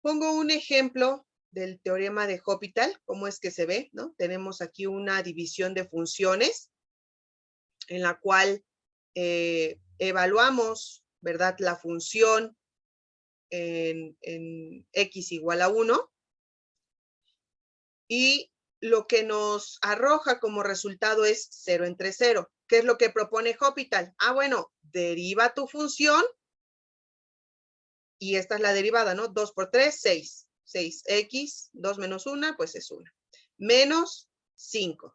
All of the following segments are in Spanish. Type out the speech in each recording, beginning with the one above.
Pongo un ejemplo del teorema de Hospital, cómo es que se ve, ¿no? Tenemos aquí una división de funciones en la cual evaluamos, ¿verdad? La función en x igual a 1 y lo que nos arroja como resultado es 0 entre 0. ¿Qué es lo que propone Hospital? Ah, bueno, deriva tu función y esta es la derivada, ¿no? 2 por 3, 6. 6x, 2 menos 1, pues es 1. Menos 5.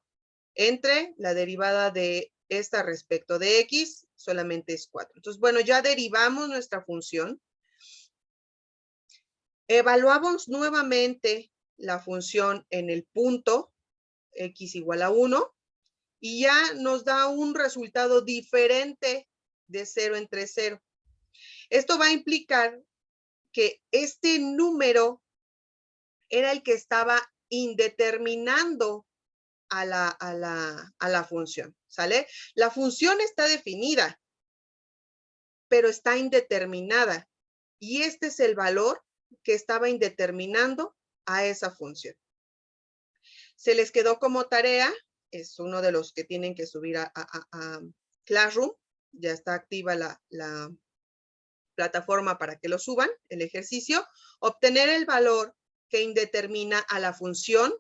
Entre la derivada de esta respecto de x, solamente es 4. Entonces, bueno, ya derivamos nuestra función. Evaluamos nuevamente la función en el punto x igual a 1 y ya nos da un resultado diferente de 0 entre 0. Esto va a implicar que este número era el que estaba indeterminando a la función, ¿sale? La función está definida, pero está indeterminada. Y este es el valor que estaba indeterminando a esa función. Se les quedó como tarea, es uno de los que tienen que subir a Classroom, ya está activa la plataforma para que lo suban, el ejercicio, obtener el valor que indetermina a la función,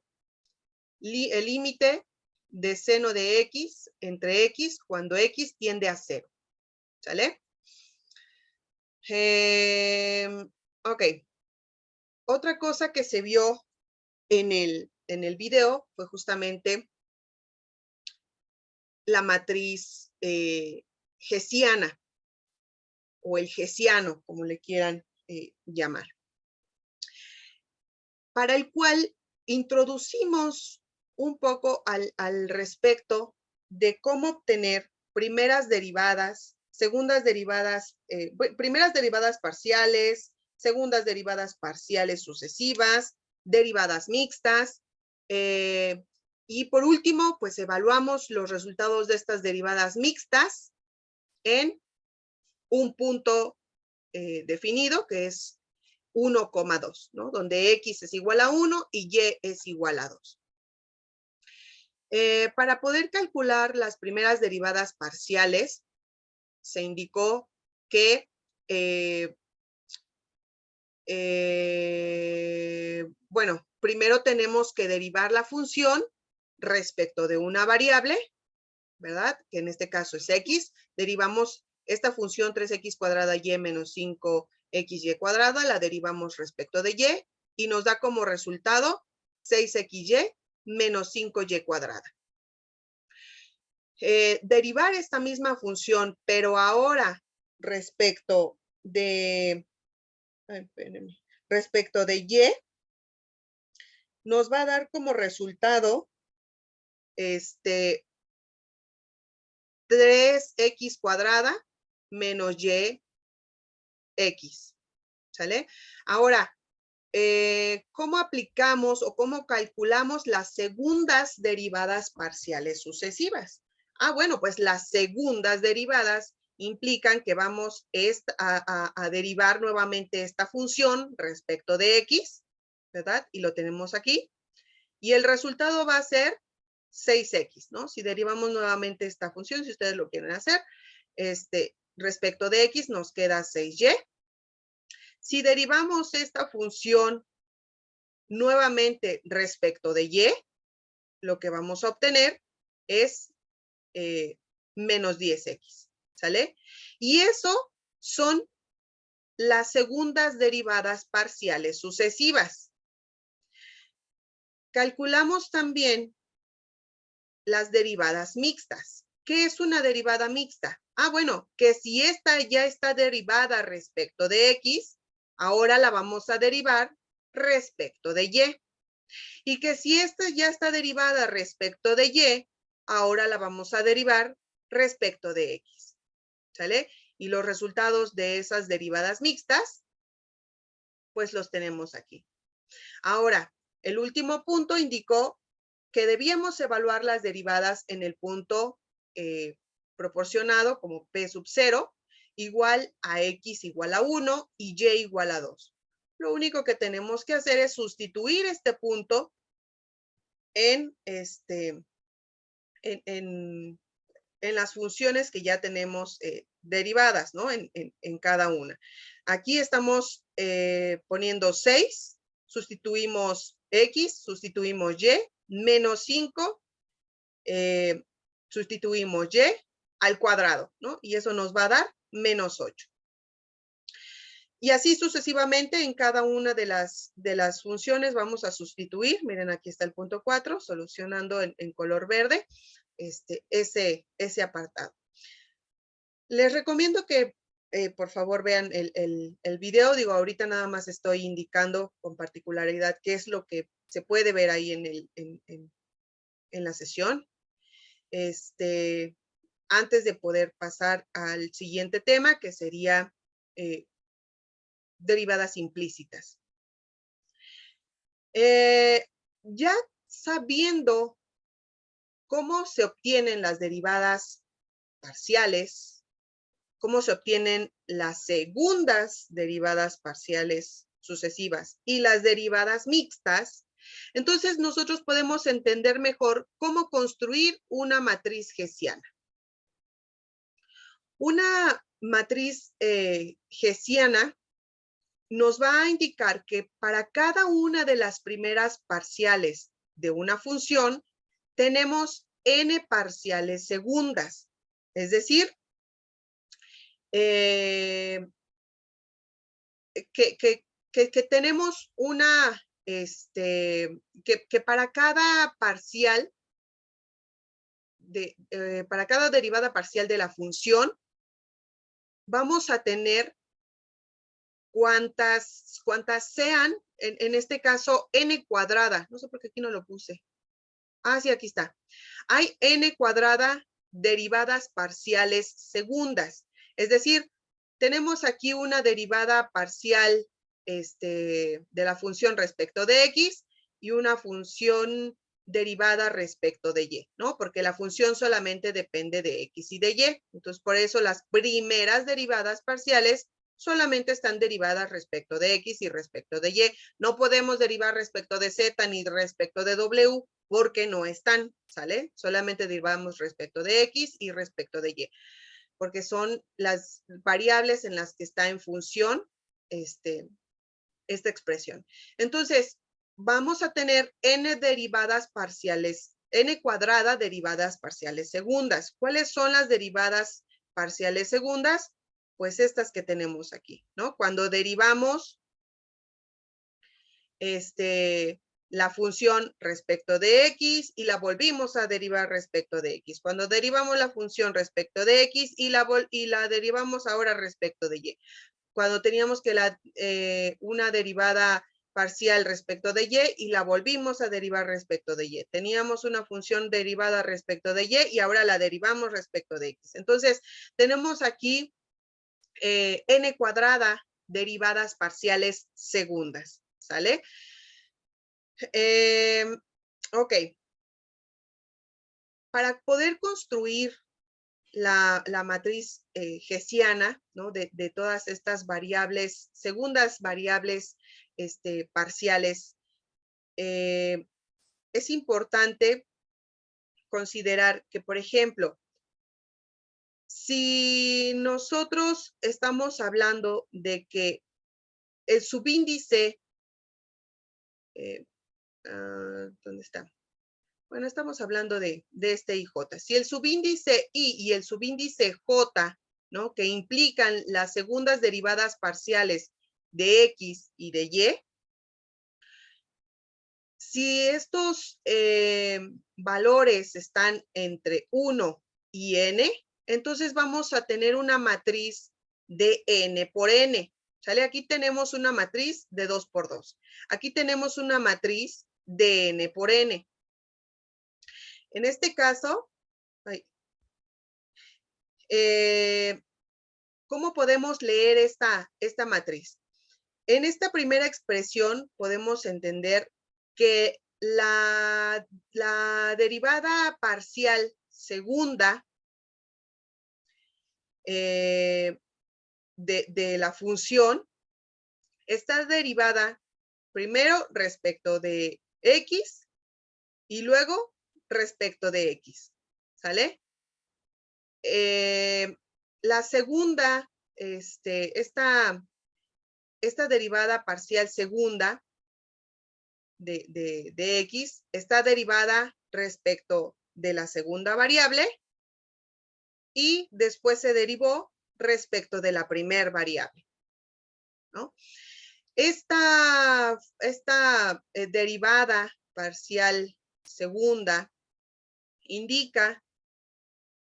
el límite de seno de x entre x cuando x tiende a 0. ¿Sale? Ok. Otra cosa que se vio en el video fue justamente la matriz hessiana o el hessiano, como le quieran llamar, para el cual introducimos un poco al respecto de cómo obtener primeras derivadas, segundas derivadas, primeras derivadas parciales, segundas derivadas parciales sucesivas, derivadas mixtas, y por último, pues evaluamos los resultados de estas derivadas mixtas en un punto definido, que es 1,2, ¿no? Donde x es igual a 1 y y es igual a 2. Para poder calcular las primeras derivadas parciales, se indicó que bueno, primero tenemos que derivar la función respecto de una variable, ¿verdad? Que en este caso es x. Derivamos esta función 3x cuadrada y menos 5xy cuadrada, la derivamos respecto de y nos da como resultado 6xy menos 5y cuadrada. Derivar esta misma función, pero ahora respecto de y, nos va a dar como resultado 3x cuadrada menos y x, ¿sale? Ahora, ¿cómo aplicamos o cómo calculamos las segundas derivadas parciales sucesivas? Ah, bueno, pues las segundas derivadas implican que vamos a derivar nuevamente esta función respecto de x, ¿verdad? Y lo tenemos aquí. Y el resultado va a ser 6x, ¿no? Si derivamos nuevamente esta función, si ustedes lo quieren hacer, respecto de x nos queda 6y. Si derivamos esta función nuevamente respecto de y, lo que vamos a obtener es menos 10x, ¿sale? Y eso son las segundas derivadas parciales sucesivas. Calculamos también las derivadas mixtas. ¿Qué es una derivada mixta? Ah, bueno, que si esta ya está derivada respecto de x, ahora la vamos a derivar respecto de y. Y que si esta ya está derivada respecto de y, ahora la vamos a derivar respecto de x. ¿Sale? Y los resultados de esas derivadas mixtas, pues los tenemos aquí. Ahora, el último punto indicó que debíamos evaluar las derivadas en el punto proporcionado como p sub 0 igual a x igual a 1 y y igual a 2. Lo único que tenemos que hacer es sustituir este punto en las funciones que ya tenemos derivadas, ¿no? En cada una. Aquí estamos poniendo 6, sustituimos X, sustituimos Y, menos 5, sustituimos Y al cuadrado, ¿no? Y eso nos va a dar menos 8. Y así sucesivamente en cada una de las funciones vamos a sustituir. Miren, aquí está el punto 4, solucionando en color verde ese apartado. Les recomiendo que por favor vean el video. Digo, ahorita nada más estoy indicando con particularidad qué es lo que se puede ver ahí en la sesión. Antes de poder pasar al siguiente tema, que sería derivadas implícitas. Ya sabiendo cómo se obtienen las derivadas parciales, cómo se obtienen las segundas derivadas parciales sucesivas y las derivadas mixtas, entonces nosotros podemos entender mejor cómo construir una matriz hessiana. Una matriz hessiana nos va a indicar que para cada una de las primeras parciales de una función tenemos n parciales segundas. Es decir, que tenemos una, que para cada parcial, para cada derivada parcial de la función, vamos a tener cuantas sean, en este caso, n cuadrada. No sé por qué aquí no lo puse. Ah, sí, aquí está. Hay n cuadrada derivadas parciales segundas. Es decir, tenemos aquí una derivada parcial de la función respecto de x y una función derivada respecto de y, ¿no? Porque la función solamente depende de x y de y. Entonces, por eso las primeras derivadas parciales solamente están derivadas respecto de x y respecto de y. No podemos derivar respecto de z ni respecto de w porque no están, ¿sale? Solamente derivamos respecto de x y respecto de y, porque son las variables en las que está en función esta expresión. Entonces, vamos a tener n derivadas parciales, n cuadrada derivadas parciales segundas. ¿Cuáles son las derivadas parciales segundas? Pues estas que tenemos aquí, ¿no? Cuando derivamos la función respecto de x y la volvimos a derivar respecto de x. Cuando derivamos la función respecto de x y la derivamos ahora respecto de y. Cuando teníamos que una derivada parcial respecto de y la volvimos a derivar respecto de y. Teníamos una función derivada respecto de y ahora la derivamos respecto de x. Entonces, tenemos aquí n cuadrada derivadas parciales segundas, ¿sale? Ok. Para poder construir la matriz hessiana, ¿no? De todas estas variables, segundas variables parciales, es importante considerar que, por ejemplo, si nosotros estamos hablando de que el subíndice, ¿dónde está? Bueno, estamos hablando de este IJ. Si el subíndice I y el subíndice J, ¿no? Que implican las segundas derivadas parciales de X y de Y, si estos valores están entre 1 y n, entonces vamos a tener una matriz de n por n. ¿Sale? Aquí tenemos una matriz de 2 por 2. Aquí tenemos una matriz de n por n. En este caso, ¿cómo podemos leer esta matriz? En esta primera expresión podemos entender que la derivada parcial segunda de la función está derivada primero respecto de X y luego respecto de X, ¿sale? La segunda, esta derivada parcial segunda de X está derivada respecto de la segunda variable y después se derivó respecto de la primera variable, ¿no? Esta derivada parcial segunda indica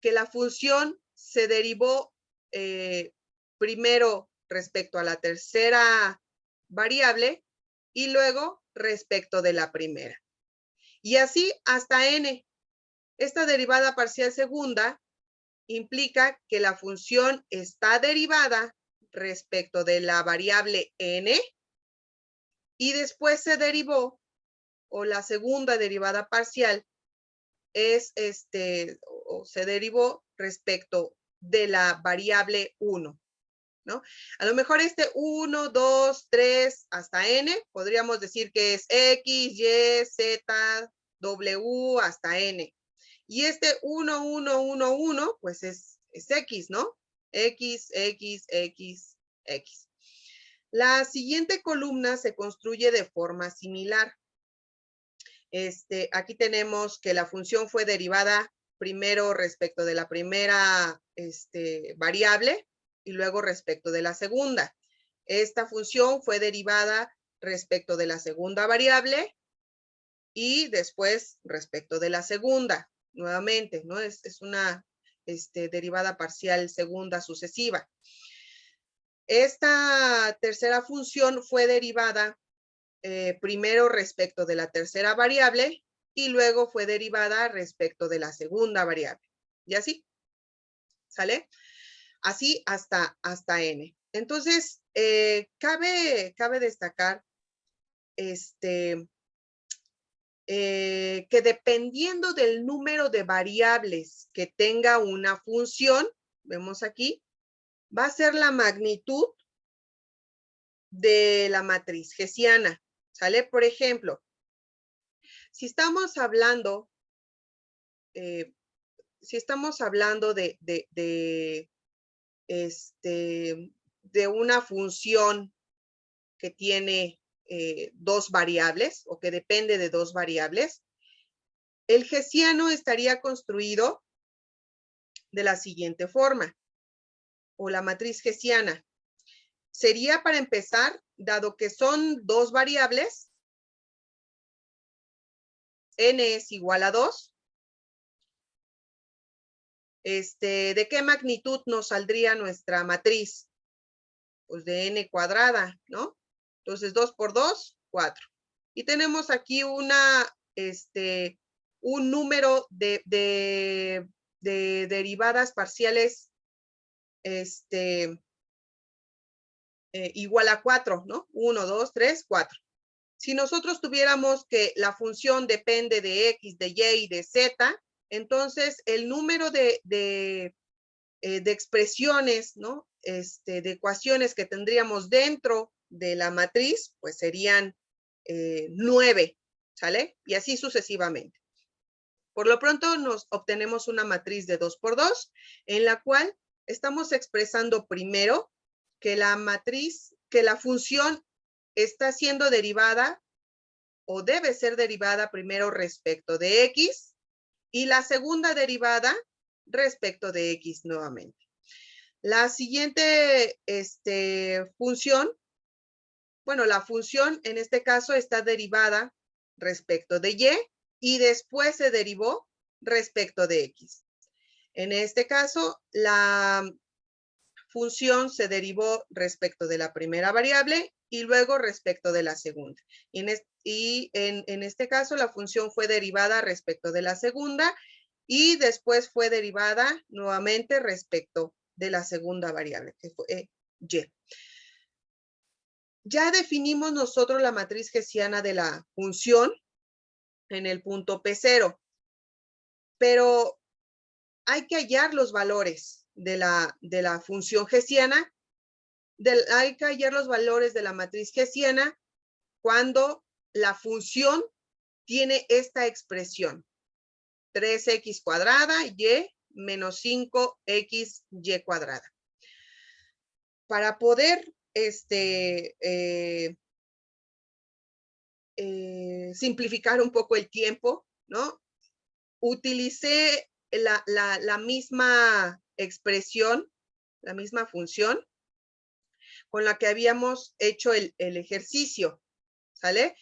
que la función se derivó primero respecto a la tercera variable y luego respecto de la primera. Y así hasta n. Esta derivada parcial segunda implica que la función está derivada respecto de la variable n y después se derivó, o la segunda derivada parcial es o se derivó respecto de la variable 1, ¿no? A lo mejor 1, 2, 3 hasta n, podríamos decir que es x, y, z, w hasta n. Y 1, 1, 1, 1, pues es x, ¿no? X, X, X, X. La siguiente columna se construye de forma similar. Aquí tenemos que la función fue derivada primero respecto de la primera variable y luego respecto de la segunda. Esta función fue derivada respecto de la segunda variable y después respecto de la segunda. Nuevamente, ¿no? Es una derivada parcial segunda sucesiva. Esta tercera función fue derivada primero respecto de la tercera variable y luego fue derivada respecto de la segunda variable. Y así, ¿sale? Así hasta n. Entonces, cabe destacar que dependiendo del número de variables que tenga una función, vemos aquí, va a ser la magnitud de la matriz hessiana, ¿sale? Por ejemplo, si estamos hablando, de una función que tiene dos variables o que depende de dos variables, el hessiano estaría construido de la siguiente forma, o la matriz hessiana. Sería, para empezar, dado que son dos variables, n es igual a 2, ¿de qué magnitud nos saldría nuestra matriz? Pues de n cuadrada, ¿no? Entonces, 2 por 2, 4. Y tenemos aquí un número de derivadas parciales igual a 4, ¿no? 1, 2, 3, 4. Si nosotros tuviéramos que la función depende de x, de y y de z, entonces el número de expresiones, ¿no? De ecuaciones que tendríamos dentro de la matriz, pues serían 9, ¿sale? Y así sucesivamente. Por lo pronto nos obtenemos una matriz de 2 por 2, en la cual estamos expresando primero que la función está siendo derivada o debe ser derivada primero respecto de x y la segunda derivada respecto de x nuevamente. La siguiente función, bueno, la función en este caso está derivada respecto de y después se derivó respecto de x. En este caso, la función se derivó respecto de la primera variable y luego respecto de la segunda. Y en este caso, la función fue derivada respecto de la segunda y después fue derivada nuevamente respecto de la segunda variable, que fue y. Ya definimos nosotros la matriz hessiana de la función en el punto P0, pero hay que hallar los valores de la función hessiana hay que hallar los valores de la matriz hessiana cuando la función tiene esta expresión. 3x cuadrada y menos 5xy cuadrada. Para poder simplificar un poco el tiempo, ¿no? Utilicé la misma expresión, la misma función con la que habíamos hecho el ejercicio, ¿sale?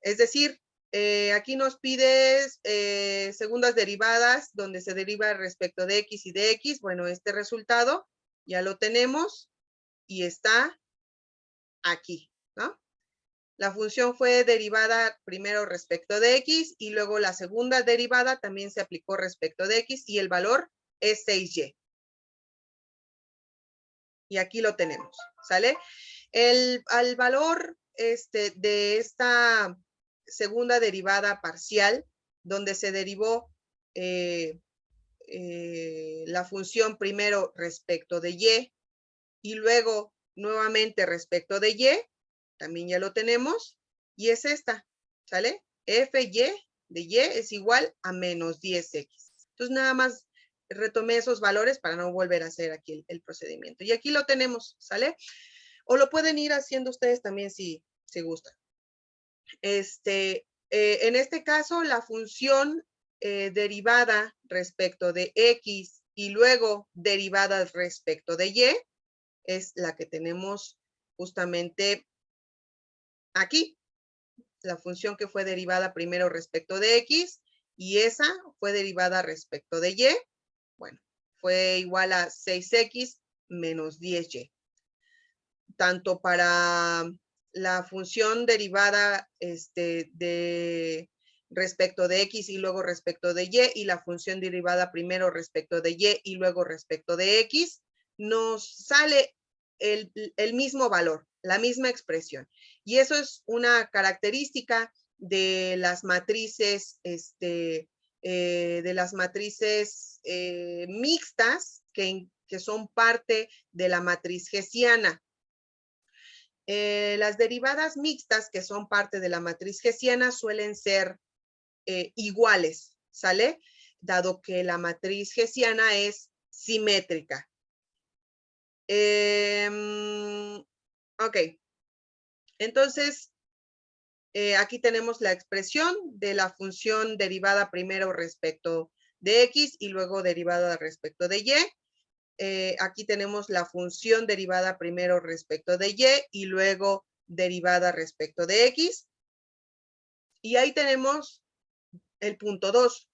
Es decir, aquí nos pides segundas derivadas donde se deriva respecto de x y de x. Bueno, este resultado ya lo tenemos y está aquí, ¿no? La función fue derivada primero respecto de x y luego la segunda derivada también se aplicó respecto de x y el valor es 6y. Y aquí lo tenemos, ¿sale? Al valor de esta segunda derivada parcial, donde se derivó la función primero respecto de y luego nuevamente respecto de también ya lo tenemos, y es esta, ¿sale? Fy de y es igual a menos 10x. Entonces nada más retomé esos valores para no volver a hacer aquí el procedimiento. Y aquí lo tenemos, ¿sale? O lo pueden ir haciendo ustedes también si gustan. En este caso, la función derivada respecto de x y luego derivada respecto de y es la que tenemos justamente aquí. La función que fue derivada primero respecto de x y esa fue derivada respecto de y. Bueno, fue igual a 6x menos 10y. Tanto para la función derivada respecto de x y luego respecto de y la función derivada primero respecto de y luego respecto de x, nos sale el mismo valor, la misma expresión. Y eso es una característica de las matrices, mixtas que son parte de la matriz hessiana. Las derivadas mixtas que son parte de la matriz hessiana suelen ser iguales, ¿sale? Dado que la matriz hessiana es simétrica. Ok. Entonces, aquí tenemos la expresión de la función derivada primero respecto de x y luego derivada respecto de y. Aquí tenemos la función derivada primero respecto de y luego derivada respecto de x. Y ahí tenemos el punto 2.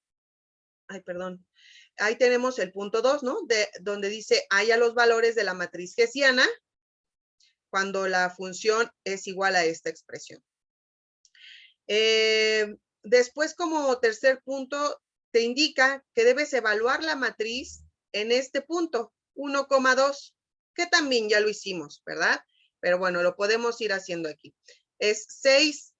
Ay, perdón. Ahí tenemos el punto 2, ¿no? Donde dice, haya los valores de la matriz hessiana cuando la función es igual a esta expresión. Después, como tercer punto, te indica que debes evaluar la matriz en este punto, 1,2, que también ya lo hicimos, ¿verdad? Pero bueno, lo podemos ir haciendo aquí. Es 6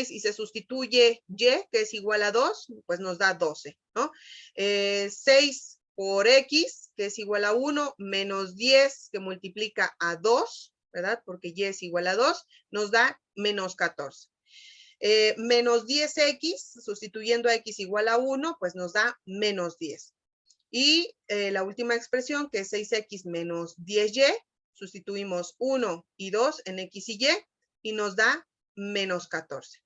y se sustituye y, que es igual a 2, pues nos da 12, ¿no? 6 por x, que es igual a 1, menos 10, que multiplica a 2, ¿verdad? Porque y es igual a 2, nos da menos 14. Menos 10x, sustituyendo a x igual a 1, pues nos da menos 10. Y la última expresión, que es 6x menos 10y, sustituimos 1 y 2 en x y nos da menos 14.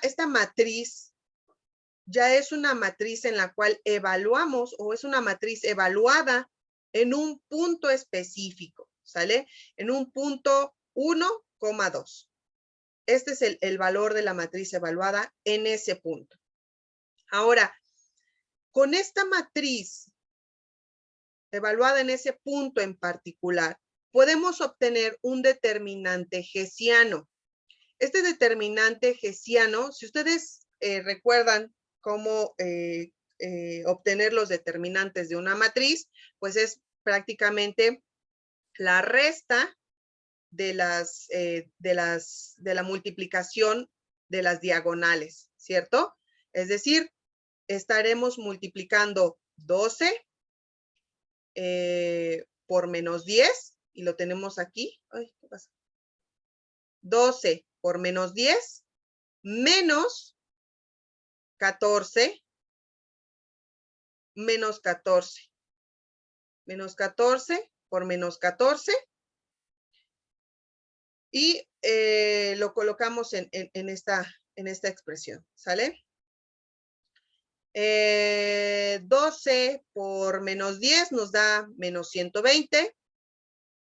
Esta matriz ya es una matriz en la cual evaluamos, o es una matriz evaluada en un punto específico, ¿sale? En un punto 1,2. Este es el valor de la matriz evaluada en ese punto. Ahora, con esta matriz evaluada en ese punto en particular, podemos obtener un determinante hessiano. Este determinante hessiano, si ustedes recuerdan cómo obtener los determinantes de una matriz, pues es prácticamente la resta de la multiplicación de las diagonales, ¿cierto? Es decir, estaremos multiplicando 12 por menos 10, y lo tenemos aquí. Ay, ¿qué pasa? 12 por menos 10, menos 14, menos 14. Menos 14 por menos 14. Y lo colocamos en esta expresión, ¿sale? 12 por menos 10 nos da menos 120.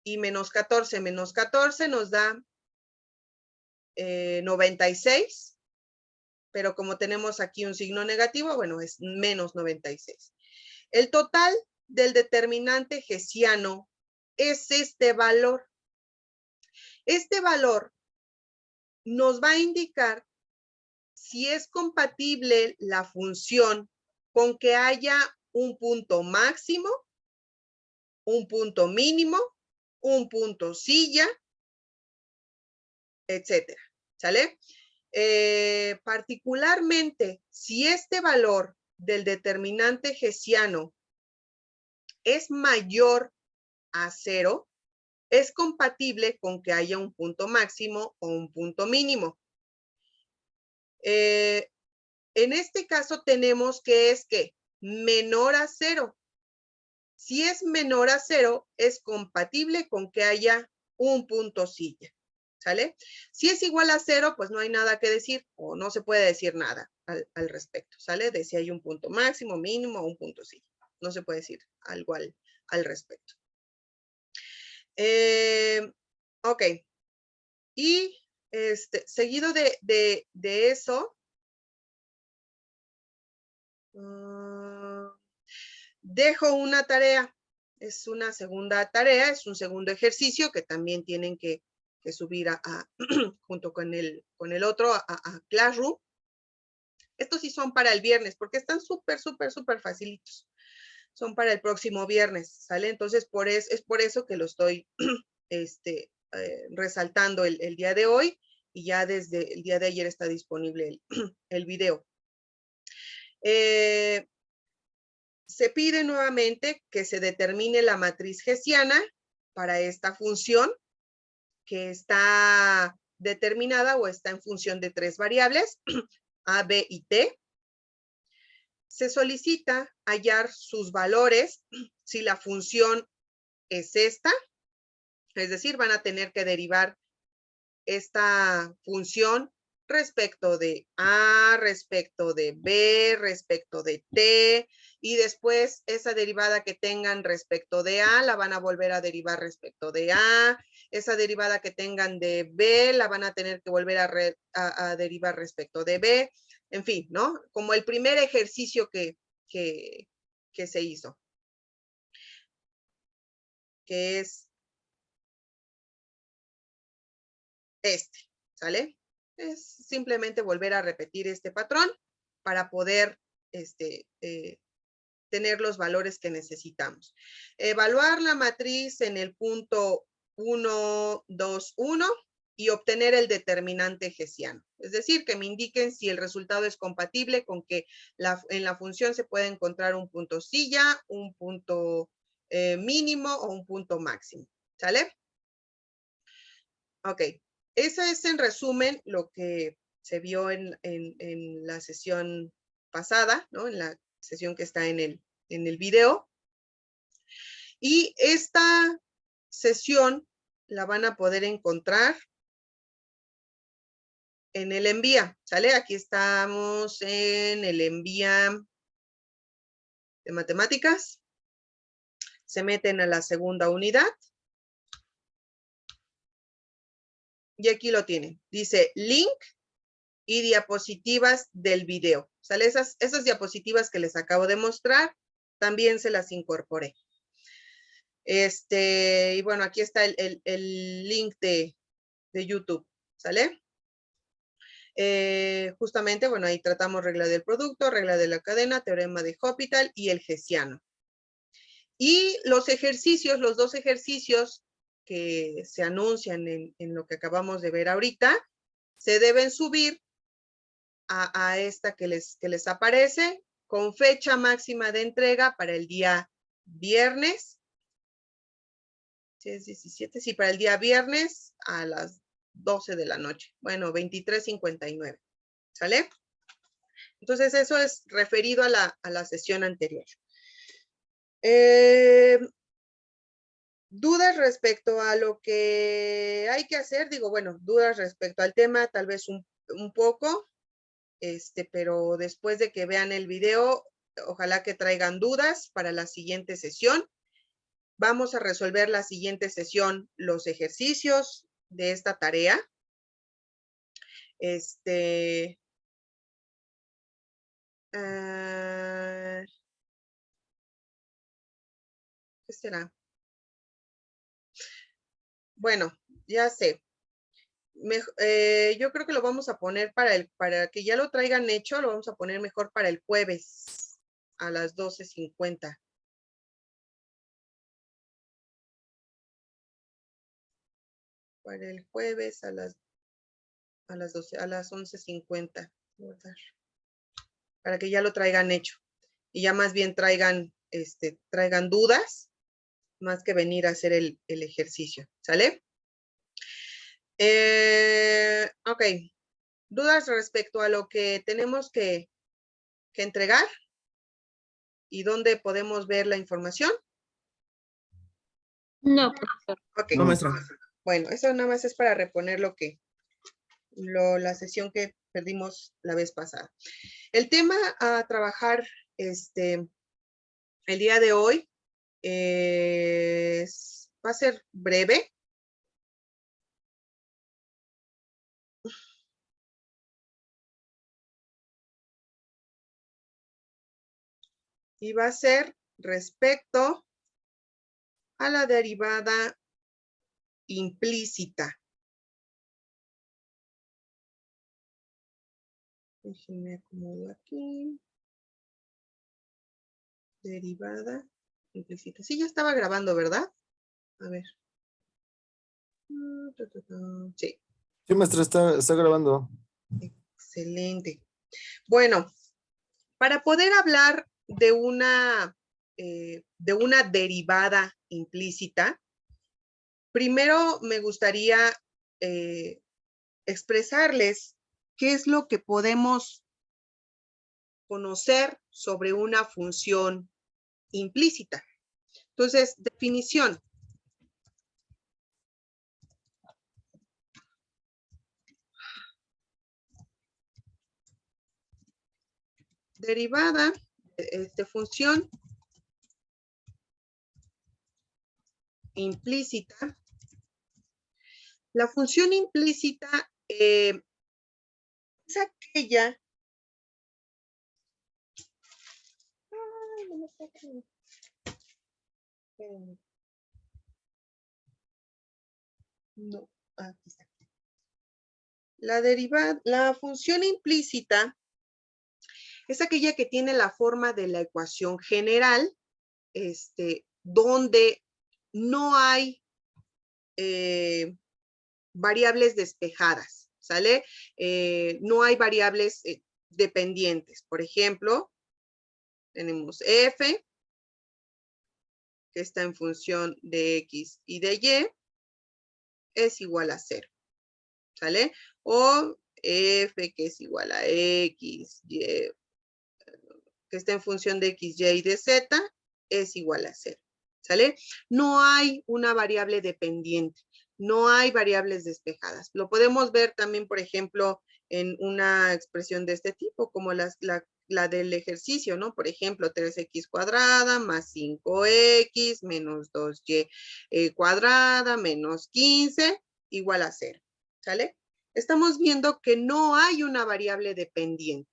Y menos 14 nos da 96. Pero como tenemos aquí un signo negativo, bueno, es menos 96. El total del determinante hessiano es este valor. Este valor nos va a indicar si es compatible la función con que haya un punto máximo, un punto mínimo, un punto silla, etcétera, ¿sale? Particularmente, si este valor del determinante hessiano es mayor a 0, es compatible con que haya un punto máximo o un punto mínimo. En este caso tenemos que es que menor a 0. Si es menor a 0, es compatible con que haya un punto silla, ¿sale? Si es igual a 0, pues no hay nada que decir o no se puede decir nada al respecto, ¿sale? De si hay un punto máximo, mínimo o un punto silla. No se puede decir algo al respecto. Ok. Y seguido de eso, dejo una tarea. Es una segunda tarea, es un segundo ejercicio que también tienen que subir junto con el otro a Classroom. Estos sí son para el viernes, porque están súper facilitos. Son para el próximo viernes, ¿sale? Entonces, es por eso que lo estoy resaltando el día de hoy, y ya desde el día de ayer está disponible el video. Se pide nuevamente que se determine la matriz hessiana para esta función que está determinada o está en función de 3 variables, A, B y T. Se solicita hallar sus valores si la función es esta, es decir, van a tener que derivar esta función respecto de A, respecto de B, respecto de T, y después esa derivada que tengan respecto de A la van a volver a derivar respecto de A, esa derivada que tengan de B la van a tener que volver a derivar respecto de B, en fin, ¿no? Como el primer ejercicio que se hizo, que es ¿sale? Es simplemente volver a repetir este patrón para poder tener los valores que necesitamos. Evaluar la matriz en el punto 1, 2, 1 y obtener el determinante hessiano. Es decir, que me indiquen si el resultado es compatible con que en la función se puede encontrar un punto silla, un punto mínimo o un punto máximo. ¿Sale? Ok. Eso es en resumen lo que se vio en la sesión pasada, ¿no? En la sesión que está en el video. Y esta sesión la van a poder encontrar en el envía, ¿sale? Aquí estamos en el envía de matemáticas. Se meten a la segunda unidad. Y aquí lo tienen. Dice link y diapositivas del video. ¿Sale? Esas diapositivas que les acabo de mostrar, también se las incorporé. Y bueno, aquí está el link de YouTube, ¿sale? Justamente, bueno, ahí tratamos regla del producto, regla de la cadena, teorema de Hospital y el hessiano. Y los ejercicios, los 2 ejercicios que se anuncian en lo que acabamos de ver ahorita, se deben subir a esta que les aparece, con fecha máxima de entrega para el día viernes. Si es 17, sí, para el día viernes a las 12 de la noche. Bueno, 23:59. ¿Sale? Entonces, eso es referido a la sesión anterior. Dudas respecto a lo que hay que hacer, digo, bueno, dudas respecto al tema, tal vez un poco, pero después de que vean el video, ojalá que traigan dudas para la siguiente sesión. Vamos a resolver la siguiente sesión los ejercicios de esta tarea. ¿Qué será? Bueno, ya sé. Yo creo que lo vamos a poner para que ya lo traigan hecho, lo vamos a poner mejor para el jueves a las 12:50. Para el jueves a las 11:50. Para que ya lo traigan hecho. Y ya más bien traigan dudas, más que venir a hacer el ejercicio. ¿Sale? Ok. ¿Dudas respecto a lo que tenemos que entregar? ¿Y dónde podemos ver la información? No, profesor. Ok. No, maestra. Bueno, eso nada más es para reponer la sesión que perdimos la vez pasada. El tema a trabajar el día de hoy va a ser breve. Y va a ser respecto a la derivada implícita. Déjenme acomodo aquí. Derivada implícita. Sí, ya estaba grabando, ¿verdad? A ver. Sí. Sí, maestra, está grabando. Excelente. Bueno, para poder hablar de una derivada implícita, primero me gustaría expresarles qué es lo que podemos conocer sobre una función implícita. Entonces, definición. Derivada de función implícita. La función implícita es aquella. No, aquí está. La función implícita es aquella que tiene la forma de la ecuación general, donde no hay variables despejadas, ¿sale? No hay variables dependientes. Por ejemplo, tenemos f, que está en función de x y de y, es igual a 0, ¿sale? O f, que es igual a x, y, que está en función de x, y de z, es igual a 0, ¿sale? No hay una variable dependiente, no hay variables despejadas. Lo podemos ver también, por ejemplo, en una expresión de este tipo, como la del ejercicio, ¿no? Por ejemplo, 3x cuadrada más 5x menos 2y cuadrada menos 15 igual a 0, ¿sale? Estamos viendo que no hay una variable dependiente.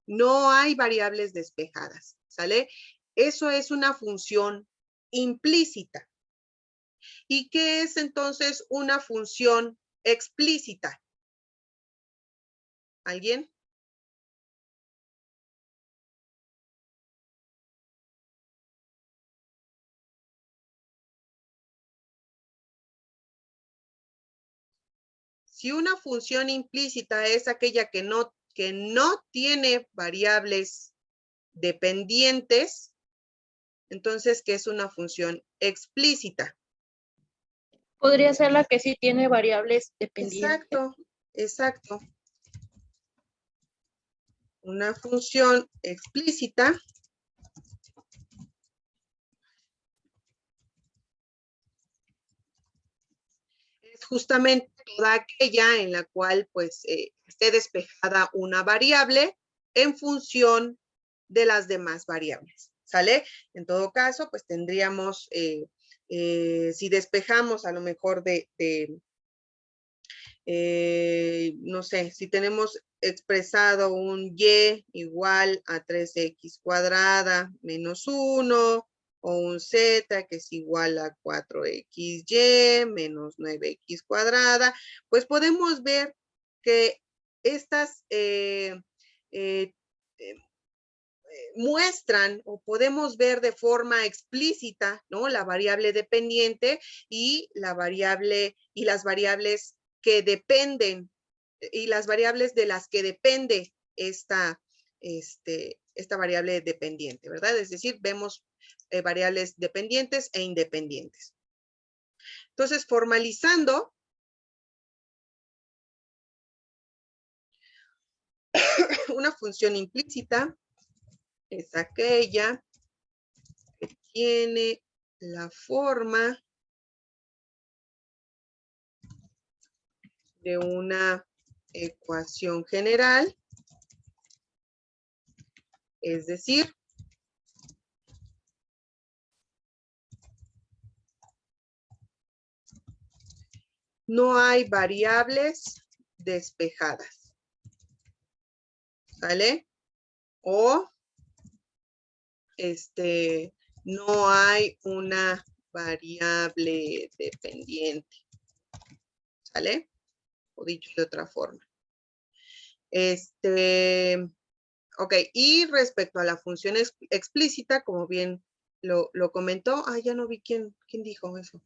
No hay variables despejadas, ¿sale? Eso es una función implícita. ¿Y qué es entonces una función explícita? ¿Alguien? Si una función implícita es aquella que no que no tiene variables dependientes, entonces, ¿qué es una función explícita? Podría ser la que sí tiene variables dependientes. Exacto, exacto. Una función explícita es justamente toda aquella en la cual pues esté despejada una variable en función de las demás variables, ¿sale? En todo caso, pues tendríamos, si despejamos a lo mejor no sé, si tenemos expresado un y igual a 3x cuadrada menos 1, o un z que es igual a 4xy menos 9x cuadrada, pues podemos ver que estas muestran o podemos ver de forma explícita, ¿no? La variable dependiente y la variable y las variables que dependen y las variables de las que depende esta variable dependiente, ¿verdad? Es decir, vemos variables dependientes e independientes. Entonces, formalizando, una función implícita es aquella que tiene la forma de una ecuación general, es decir, no hay variables despejadas, ¿vale? O no hay una variable dependiente, ¿sale? O dicho de otra forma. Ok, y respecto a la función explícita, como bien lo comentó, ya no vi quién dijo eso.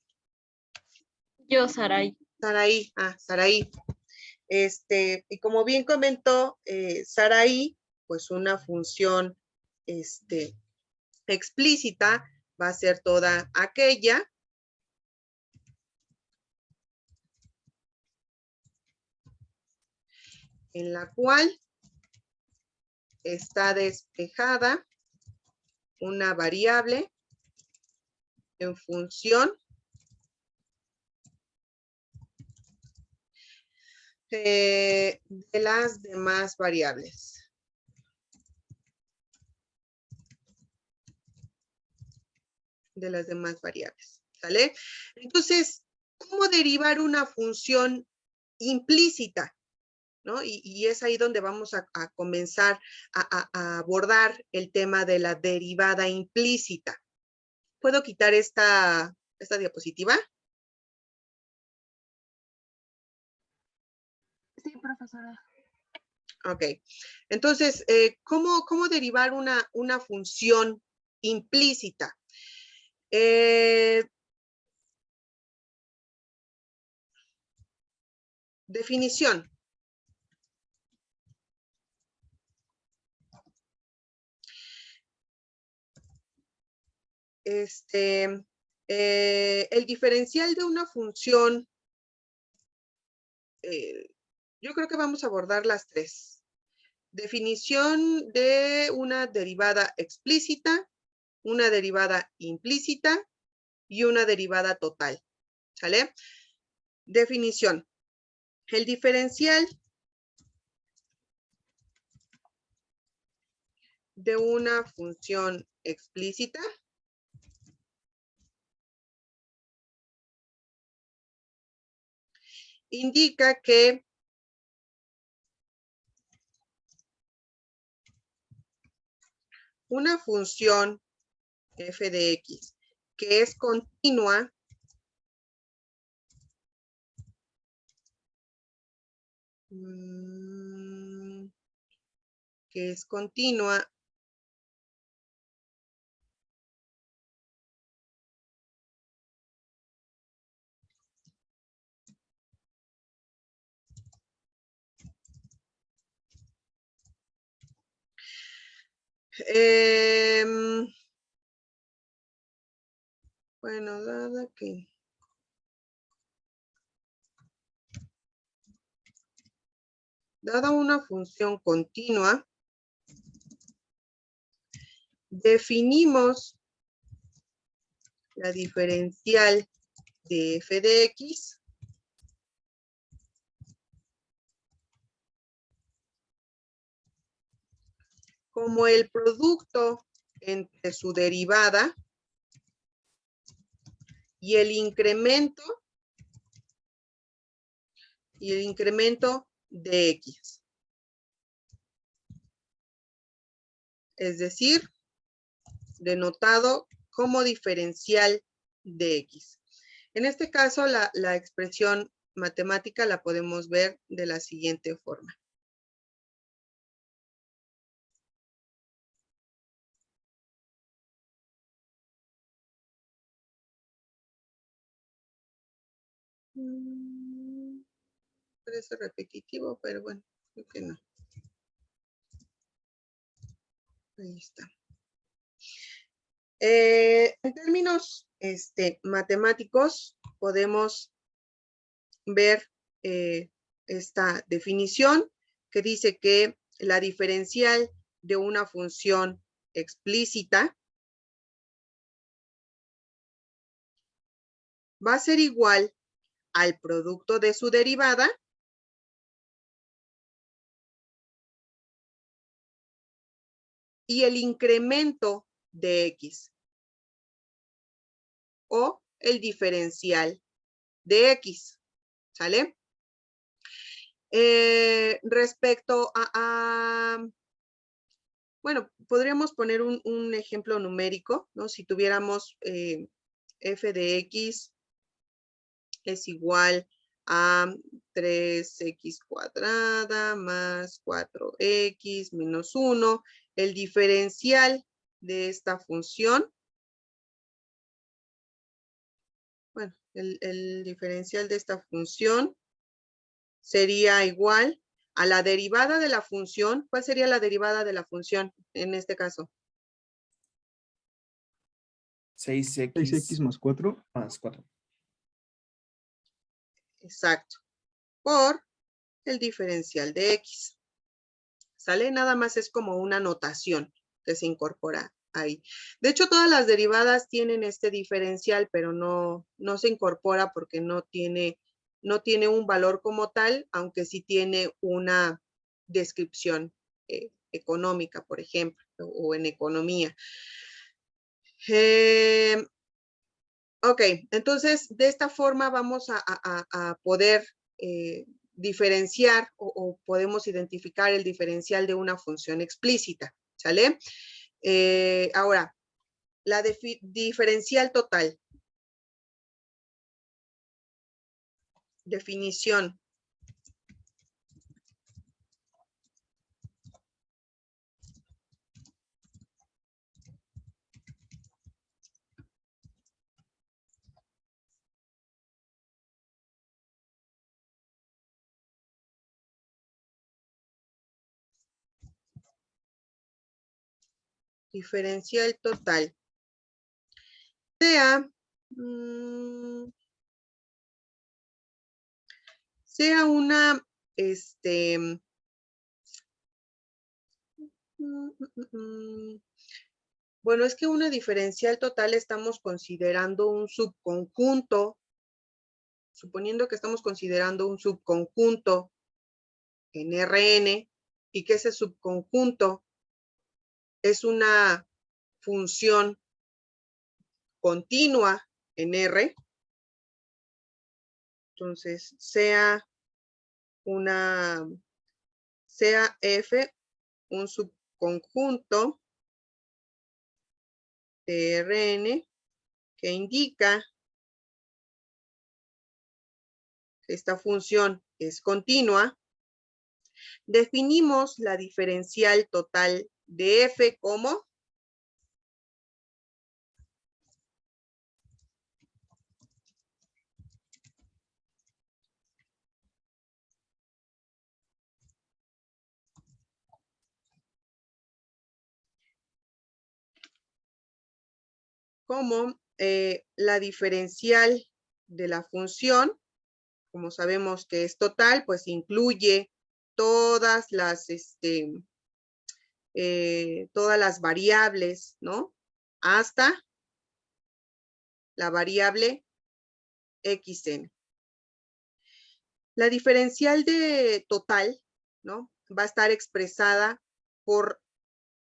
Yo, Saray. Saraí, Saraí. Y como bien comentó Saraí, pues una función explícita va a ser toda aquella en la cual está despejada una variable en función de las demás variables. De las demás variables, ¿sale? Entonces, ¿cómo derivar una función implícita? ¿No? Y es ahí donde vamos a comenzar a abordar el tema de la derivada implícita. ¿Puedo quitar esta diapositiva? Sí, profesora. Ok. Entonces, ¿cómo derivar una función implícita? Definición. El diferencial de una función, yo creo que vamos a abordar las tres. Definición de una derivada explícita, una derivada implícita y una derivada total, ¿sale? Definición. El diferencial de una función explícita indica que una función f de x que es continua Bueno, dada una función continua, definimos la diferencial de f de x como el producto entre su derivada y el incremento de x. Es decir, denotado como diferencial de x. En este caso, la expresión matemática la podemos ver de la siguiente forma. Parece repetitivo, pero bueno, creo que no. Ahí está. En términos matemáticos, podemos ver esta definición que dice que la diferencial de una función explícita va a ser igual al producto de su derivada y el incremento de x, o el diferencial de x, ¿sale? Respecto bueno, podríamos poner un ejemplo numérico, ¿no? Si tuviéramos f de x es igual a 3x cuadrada más 4x menos 1, el diferencial de esta función, bueno, el diferencial de esta función sería igual a la derivada de la función. ¿Cuál sería la derivada de la función en este caso? 6x más 4. Más 4. Exacto. Por el diferencial de x. ¿Sale? Nada más es como una notación que se incorpora ahí. De hecho, todas las derivadas tienen este diferencial, pero no se incorpora porque no tiene un valor como tal, aunque sí tiene una descripción económica, por ejemplo, o en economía. Ok, entonces de esta forma vamos a poder diferenciar o podemos identificar el diferencial de una función explícita, ¿sale? Ahora, la diferencial total. Definición. Diferencial total. Sea una, bueno, es que una diferencial total estamos considerando un subconjunto, suponiendo que estamos considerando un subconjunto en Rn y que ese subconjunto es una función continua en R, entonces sea F un subconjunto de Rn que indica que esta función es continua, definimos la diferencial total de F como como la diferencial de la función, como sabemos que es total, pues incluye todas las variables, ¿no? Hasta la variable xn. La diferencial de total, ¿no? Va a estar expresada por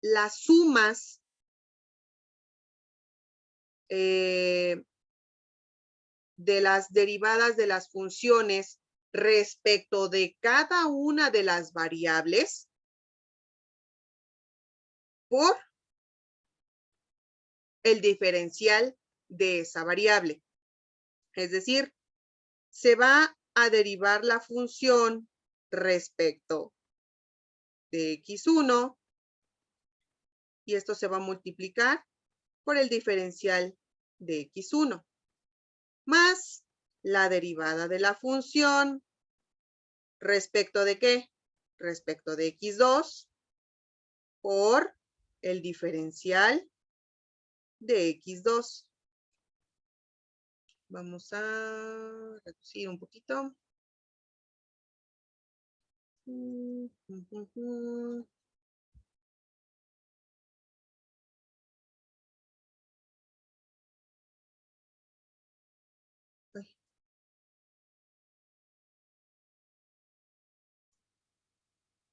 las sumas de las derivadas de las funciones respecto de cada una de las variables por el diferencial de esa variable. Es decir, se va a derivar la función respecto de x1 y esto se va a multiplicar por el diferencial de x1 más la derivada de la función respecto de ¿qué? Respecto de x2 por el diferencial de x2. Vamos a reducir un poquito.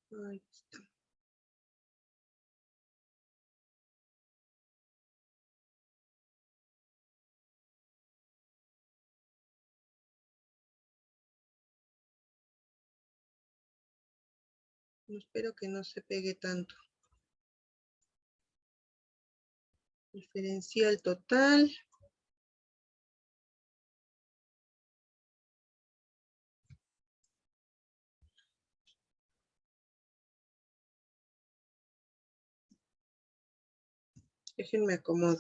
Ahí está. Espero que no se pegue tanto. Diferencial total. Déjenme acomodo.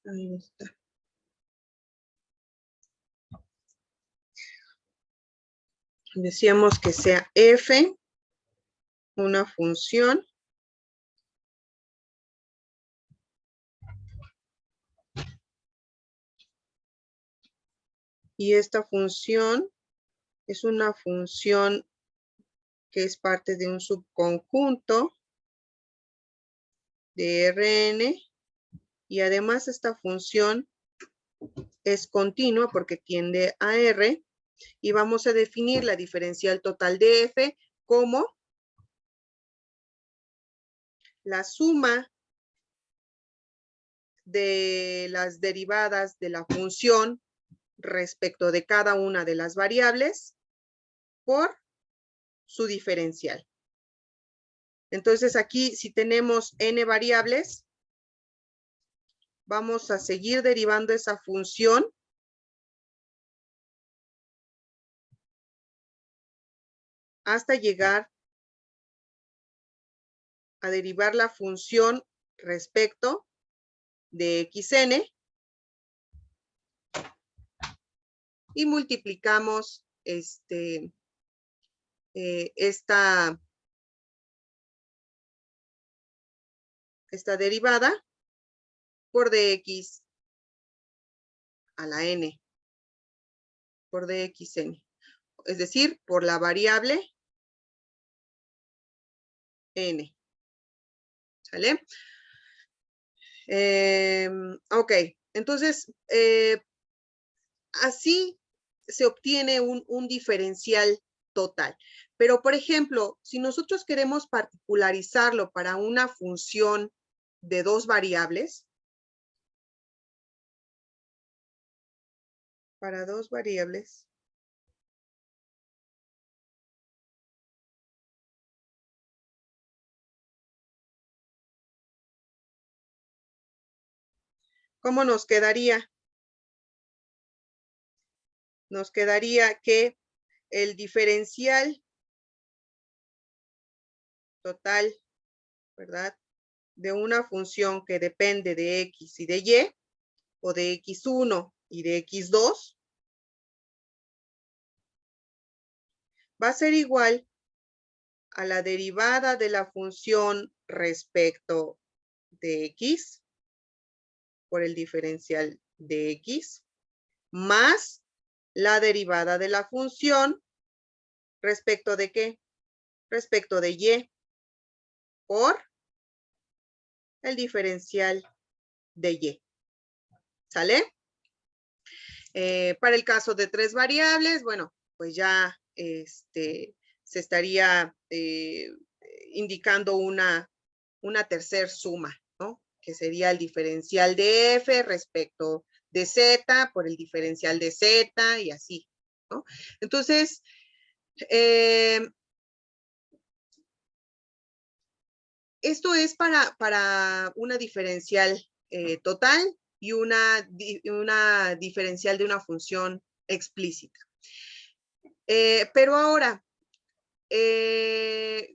Ahí está. Decíamos que sea f una función y esta función es una función que es parte de un subconjunto de Rn y además esta función es continua porque tiende a R y vamos a definir la diferencial total de f como la suma de las derivadas de la función respecto de cada una de las variables por su diferencial. Entonces aquí si tenemos n variables, vamos a seguir derivando esa función hasta llegar a derivar la función respecto de xn y multiplicamos esta derivada por dx a la n, por dxn, es decir, por la variable n. ¿Sale? Ok, entonces, así se obtiene un diferencial total. Pero, por ejemplo, si nosotros queremos particularizarlo para una función de dos variables, ¿cómo nos quedaría? Nos quedaría que el diferencial total, ¿verdad? De una función que depende de x y de y, o de x1 y de x2, va a ser igual a la derivada de la función respecto de x por el diferencial de x más la derivada de la función respecto de ¿qué? Respecto de y por el diferencial de y. ¿Sale? Para el caso de 3 variables, bueno, pues ya se estaría indicando una tercer suma, ¿no? Que sería el diferencial de f respecto de z por el diferencial de z y así, ¿no? Entonces, esto es para una diferencial total y una diferencial de una función explícita. Pero ahora,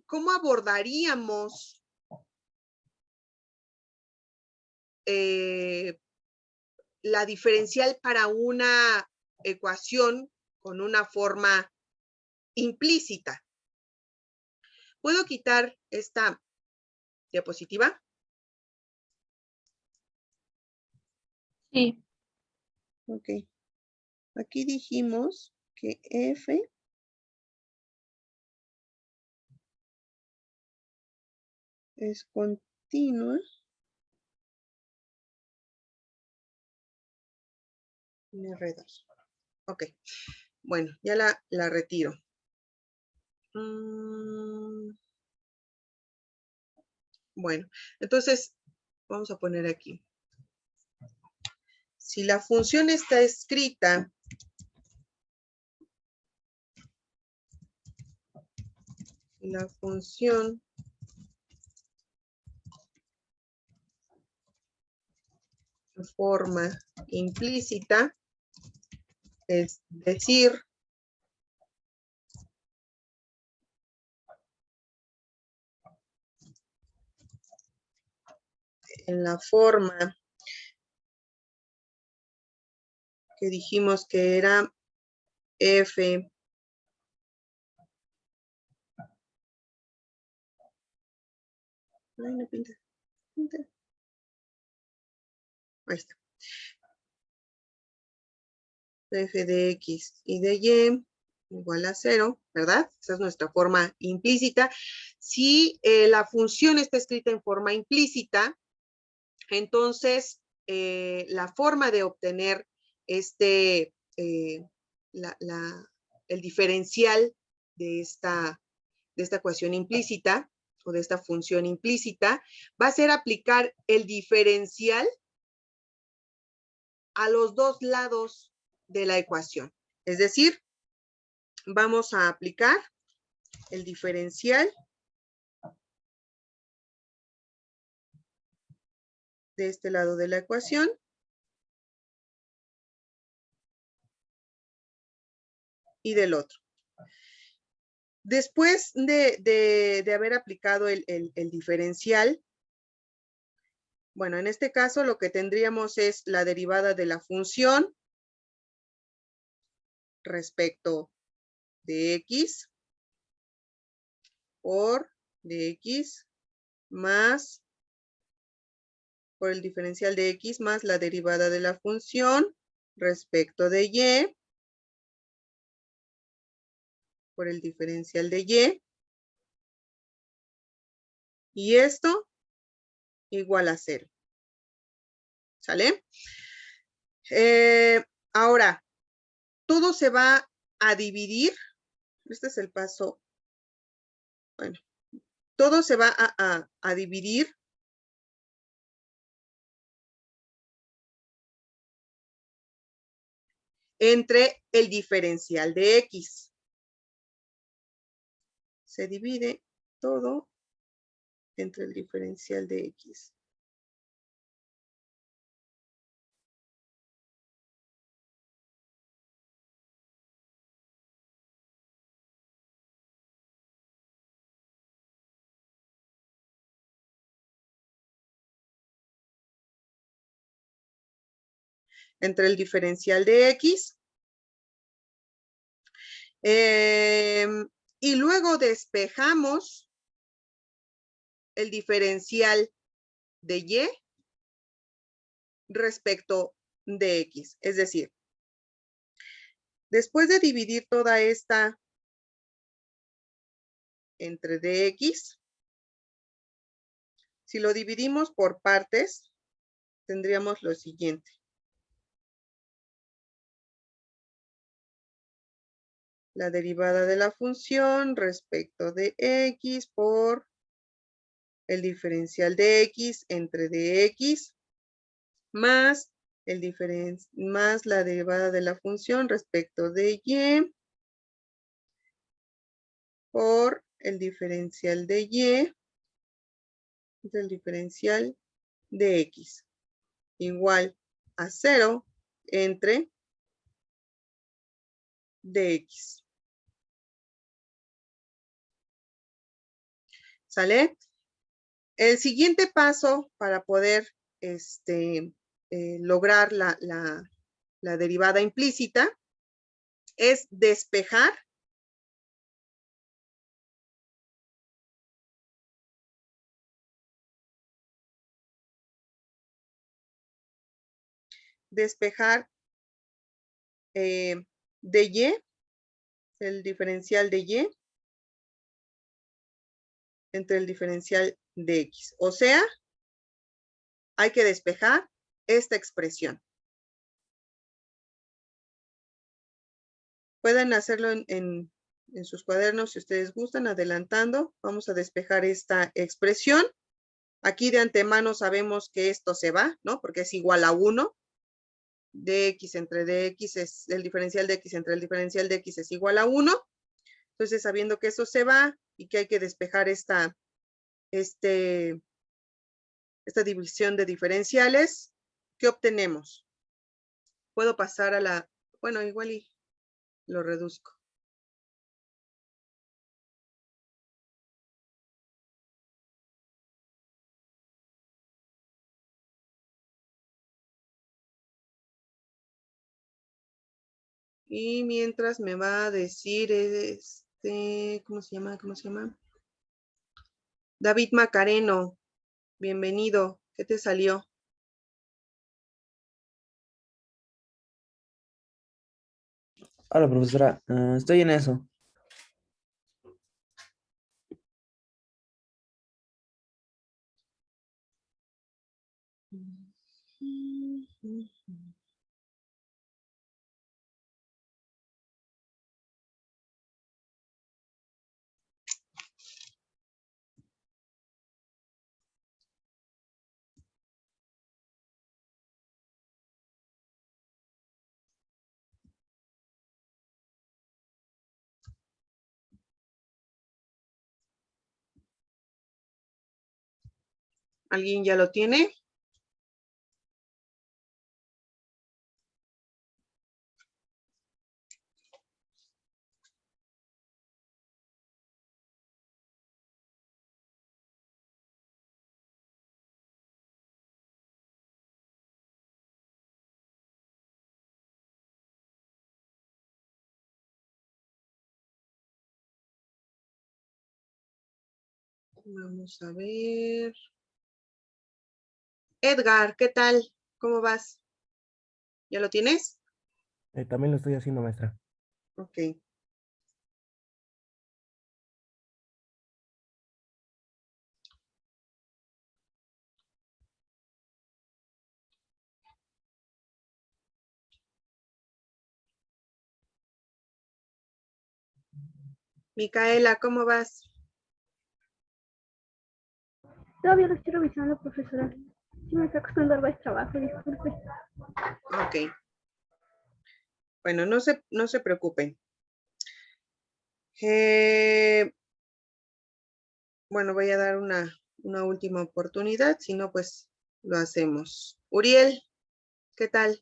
¿cómo abordaríamos la diferencial para una ecuación con una forma implícita? ¿Puedo quitar esta diapositiva? Sí. Ok. Aquí dijimos que f es continua en R2. Ok. Bueno, ya la retiro. Bueno, entonces vamos a poner aquí. Si la función está escrita la función de forma implícita, es decir, en la forma que dijimos que era f ay, no pinta. Ahí está. F de x y de y igual a 0, ¿verdad? Esa es nuestra forma implícita. Si la función está escrita en forma implícita, entonces la forma de obtener el diferencial de esta ecuación implícita o de esta función implícita va a ser aplicar el diferencial a los dos lados de la ecuación. Es decir, vamos a aplicar el diferencial de este lado de la ecuación y del otro. Después de haber aplicado el diferencial, bueno, en este caso lo que tendríamos es la derivada de la función respecto de x por dx más por el diferencial de x más la derivada de la función respecto de y por el diferencial de y. Y esto igual a 0. ¿Sale? Ahora, todo se va a dividir. Este es el paso. Bueno, todo se va a dividir entre el diferencial de x. Se divide todo entre el diferencial de x. Entre el diferencial de x. Y luego despejamos el diferencial de y respecto de x. Es decir, después de dividir toda esta entre dx, si lo dividimos por partes, tendríamos lo siguiente. La derivada de la función respecto de x por el diferencial de x entre dx más más la derivada de la función respecto de y por el diferencial de y del diferencial de x igual a 0 entre dx. ¿Sale? El siguiente paso para poder lograr la derivada implícita es despejar de y, el diferencial de y entre el diferencial de x. O sea, hay que despejar esta expresión. Pueden hacerlo en sus cuadernos si ustedes gustan, adelantando. Vamos a despejar esta expresión. Aquí de antemano sabemos que esto se va, ¿no? Porque es igual a 1. Dx entre dx es el diferencial de x entre el diferencial de x es igual a 1. Entonces, sabiendo que eso se va y que hay que despejar esta división de diferenciales, ¿qué obtenemos? Puedo pasar a la, bueno, igual y lo reduzco. Y mientras me va a decir ¿cómo se llama? ¿Cómo se llama? David Macareno, bienvenido. ¿Qué te salió? Hola, profesora. Estoy en eso. ¿Alguien ya lo tiene? Vamos a ver. Edgar, ¿qué tal? ¿Cómo vas? ¿Ya lo tienes? También lo estoy haciendo, maestra. Ok. Micaela, ¿cómo vas? Todavía lo estoy revisando, profesora. Sí me está costando algo de trabajo, disculpe. Ok. Bueno, no se preocupen. Bueno, voy a dar una última oportunidad, si no, pues lo hacemos. Uriel, ¿qué tal?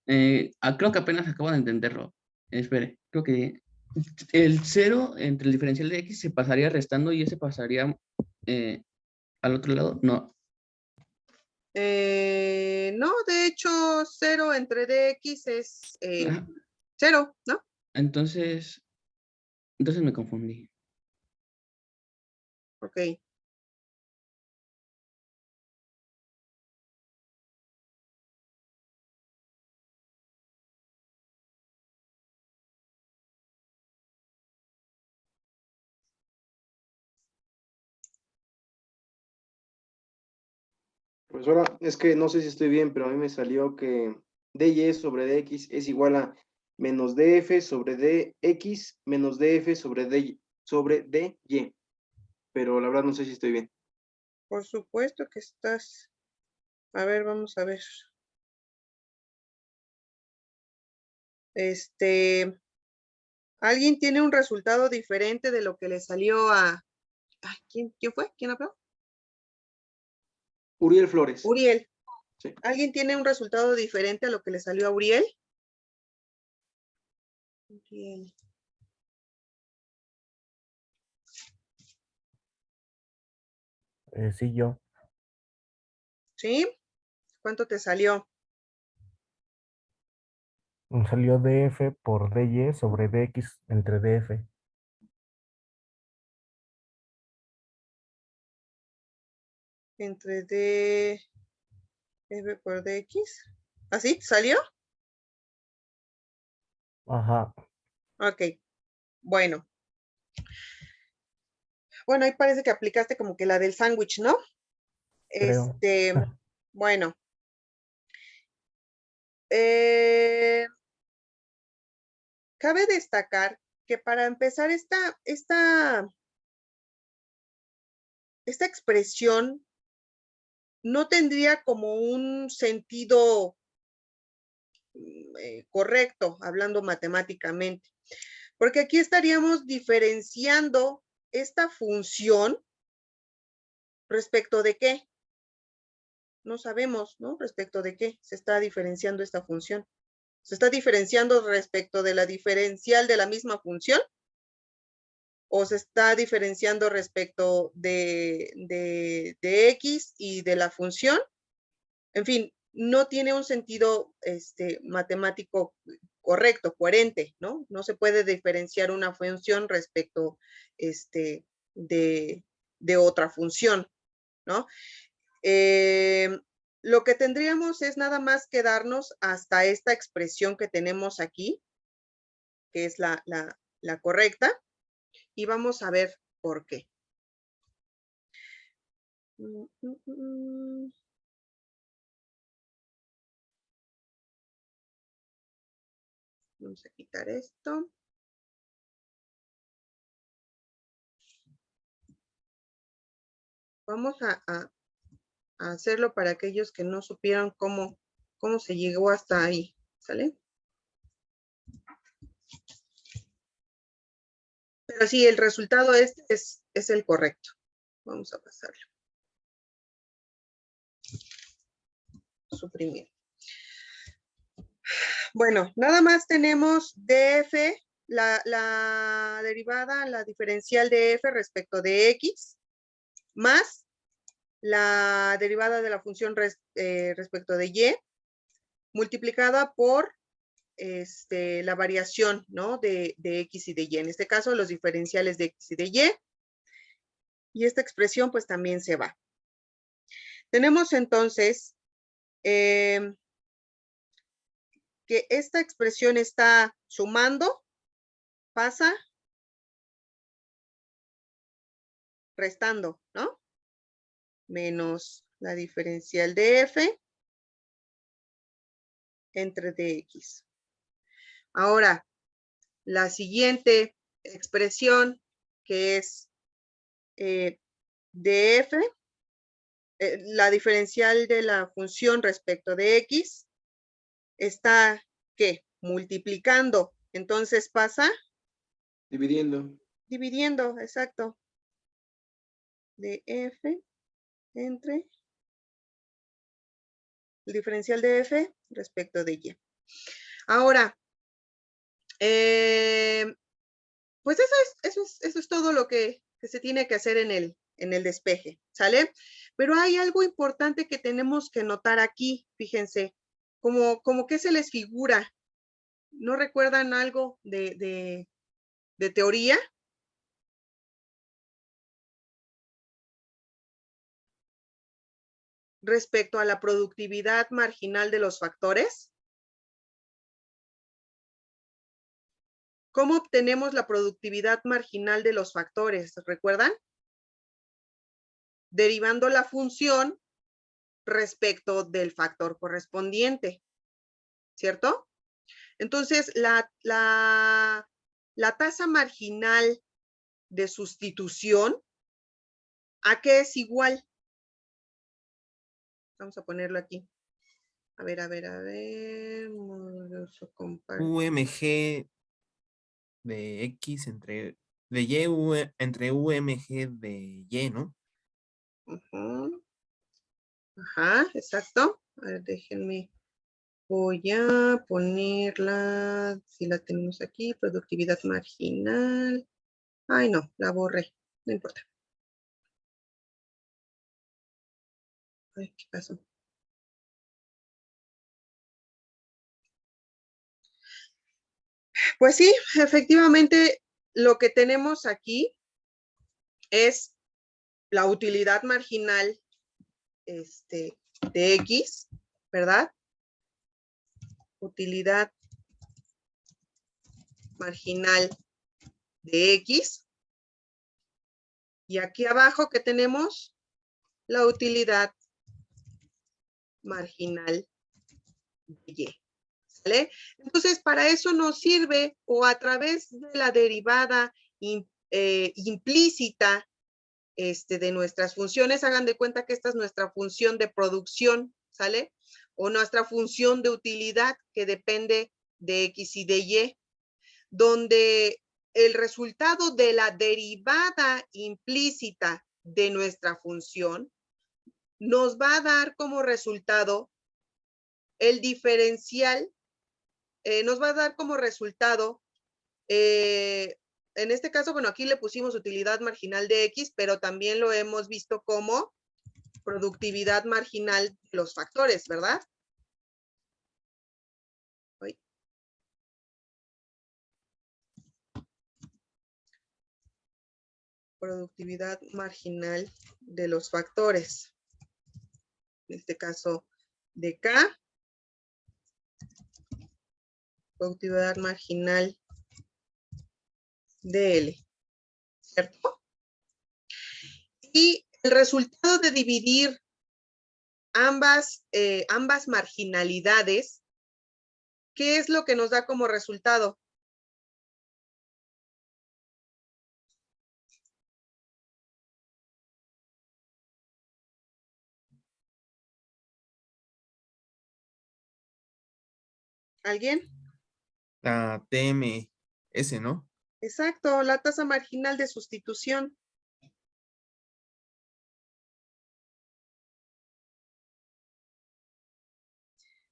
Creo que apenas acabo de entenderlo. Espere, creo que el 0 entre el diferencial de x se pasaría restando y ese pasaría al otro lado. No. No, de hecho, 0 entre dx es Ajá. 0, ¿no? Entonces me confundí. Ok. Profesora, es que no sé si estoy bien, pero a mí me salió que dy sobre dx es igual a menos df sobre dx menos df sobre dy. Pero la verdad no sé si estoy bien. Por supuesto que estás. A ver, vamos a ver. ¿Alguien tiene un resultado diferente de lo que le salió a... Ay, ¿quién fue? ¿Quién habló? Uriel Flores. Uriel. Sí. ¿Alguien tiene un resultado diferente a lo que le salió a Uriel? Uriel. Sí, yo. ¿Sí? ¿Cuánto te salió? Me salió df por dy sobre dx entre df. Entre df por dx. ¿Así? ¿Salió? Ajá. Ok. Bueno. Bueno, ahí parece que aplicaste como que la del sándwich, ¿no? Creo. Bueno. Cabe destacar que para empezar esta expresión no tendría como un sentido correcto, hablando matemáticamente, porque aquí estaríamos diferenciando esta función respecto de qué. No sabemos, ¿no? Respecto de qué se está diferenciando esta función. ¿Se está diferenciando respecto de la diferencial de la misma función? ¿O se está diferenciando respecto de x y de la función? En fin, no tiene un sentido matemático correcto, coherente, ¿no? No se puede diferenciar una función respecto de otra función, ¿no? Lo que tendríamos es nada más quedarnos hasta esta expresión que tenemos aquí, que es la correcta, y vamos a ver por qué. Vamos a quitar esto. Vamos a hacerlo para aquellos que no supieron cómo se llegó hasta ahí, ¿sale? Pero sí, el resultado es el correcto. Vamos a pasarlo. Suprimir. Bueno, nada más tenemos df, la derivada, la diferencial de f respecto de x, más la derivada de la función respecto de y, multiplicada por la variación, ¿no? De x y de y. En este caso, los diferenciales de x y de y. Y esta expresión, pues, también se va. Tenemos, entonces, que esta expresión está sumando, pasa, restando, ¿no? Menos la diferencial de f entre dx. Ahora, la siguiente expresión, que es df, la diferencial de la función respecto de x, está, ¿qué? Multiplicando. Entonces pasa. Dividiendo. Dividiendo, exacto. De f entre el diferencial de f respecto de y. Ahora, pues eso es todo lo que se tiene que hacer en el despeje, ¿sale? Pero hay algo importante que tenemos que notar aquí, fíjense, como que se les figura. ¿No recuerdan algo de teoría? Respecto a la productividad marginal de los factores. ¿Cómo obtenemos la productividad marginal de los factores? ¿Recuerdan? Derivando la función respecto del factor correspondiente, ¿cierto? Entonces, la tasa marginal de sustitución, ¿a qué es igual? Vamos a ponerlo aquí. A ver. UMG de X entre UMG de Y, ¿no? Ajá, exacto. A ver, déjenme. Voy a ponerla, si la tenemos aquí, productividad marginal. Ay, no, la borré. No importa. Ay, ¿qué pasó? Pues sí, efectivamente, lo que tenemos aquí es la utilidad marginal de X, ¿verdad? Utilidad marginal de X. Y aquí abajo, ¿qué tenemos? La utilidad marginal de Y. ¿Sale? Entonces, para eso nos sirve, o a través de la derivada implícita de nuestras funciones, hagan de cuenta que esta es nuestra función de producción, ¿sale? O nuestra función de utilidad que depende de X y de Y, donde el resultado de la derivada implícita de nuestra función nos va a dar como resultado el diferencial, nos va a dar como resultado, en este caso, bueno, aquí le pusimos utilidad marginal de X, pero también lo hemos visto como productividad marginal de los factores, ¿verdad? Productividad marginal de los factores. En este caso de K. Productividad marginal de L. ¿Cierto? Y el resultado de dividir ambas marginalidades, ¿qué es lo que nos da como resultado? ¿Alguien? La TMS, ¿no? Exacto, la tasa marginal de sustitución.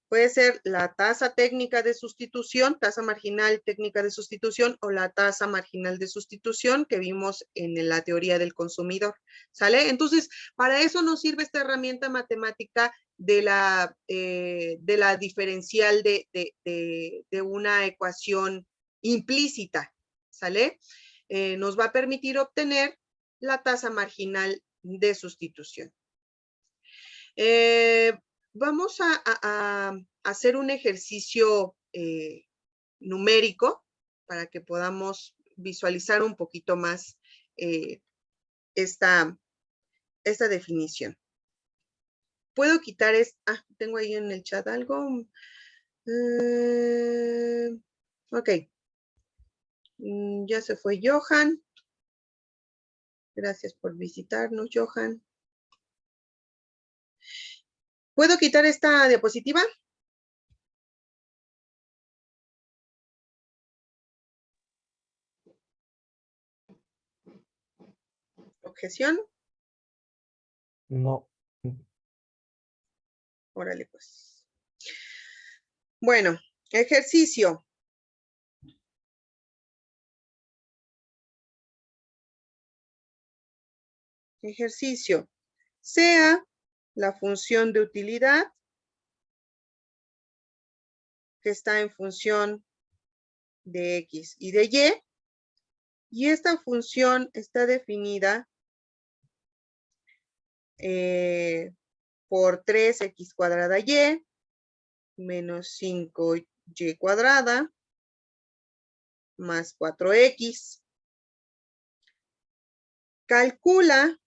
Puede ser la tasa técnica de sustitución, tasa marginal técnica de sustitución, o la tasa marginal de sustitución que vimos en la teoría del consumidor. ¿Sale? Entonces, para eso nos sirve esta herramienta matemática de la diferencial de una ecuación implícita. ¿Sale? Nos va a permitir obtener la tasa marginal de sustitución. Vamos a hacer un ejercicio numérico para que podamos visualizar un poquito más esta definición. Puedo quitar tengo ahí en el chat algo. Ok. Ya se fue Johan. Gracias por visitarnos, Johan. ¿Puedo quitar esta diapositiva? ¿Objeción? No. Órale, pues. Bueno, ejercicio. Ejercicio. Sea la función de utilidad que está en función de X y de Y. Y esta función está definida por 3x cuadrada y menos 5y cuadrada más 4x. Calcula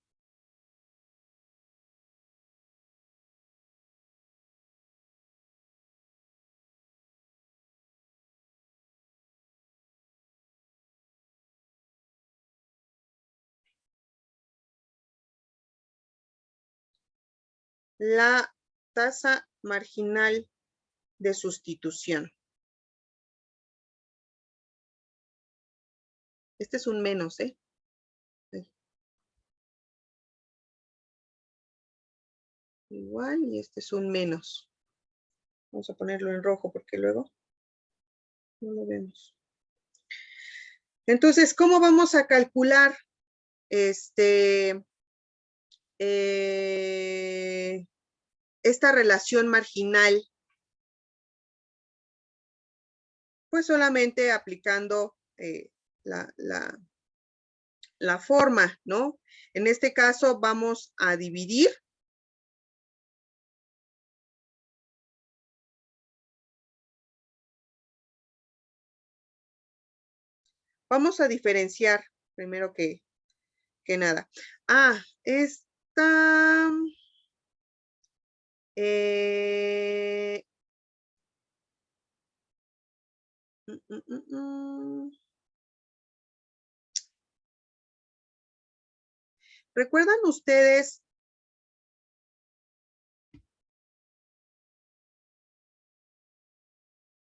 la tasa marginal de sustitución. Este es un menos, ¿eh? Igual, y este es un menos. Vamos a ponerlo en rojo porque luego no lo vemos. Entonces, ¿cómo vamos a calcular esta relación marginal? Pues solamente aplicando la forma, ¿no? En este caso vamos a dividir. Vamos a diferenciar primero que nada. Ah, esta... ¿Recuerdan ustedes?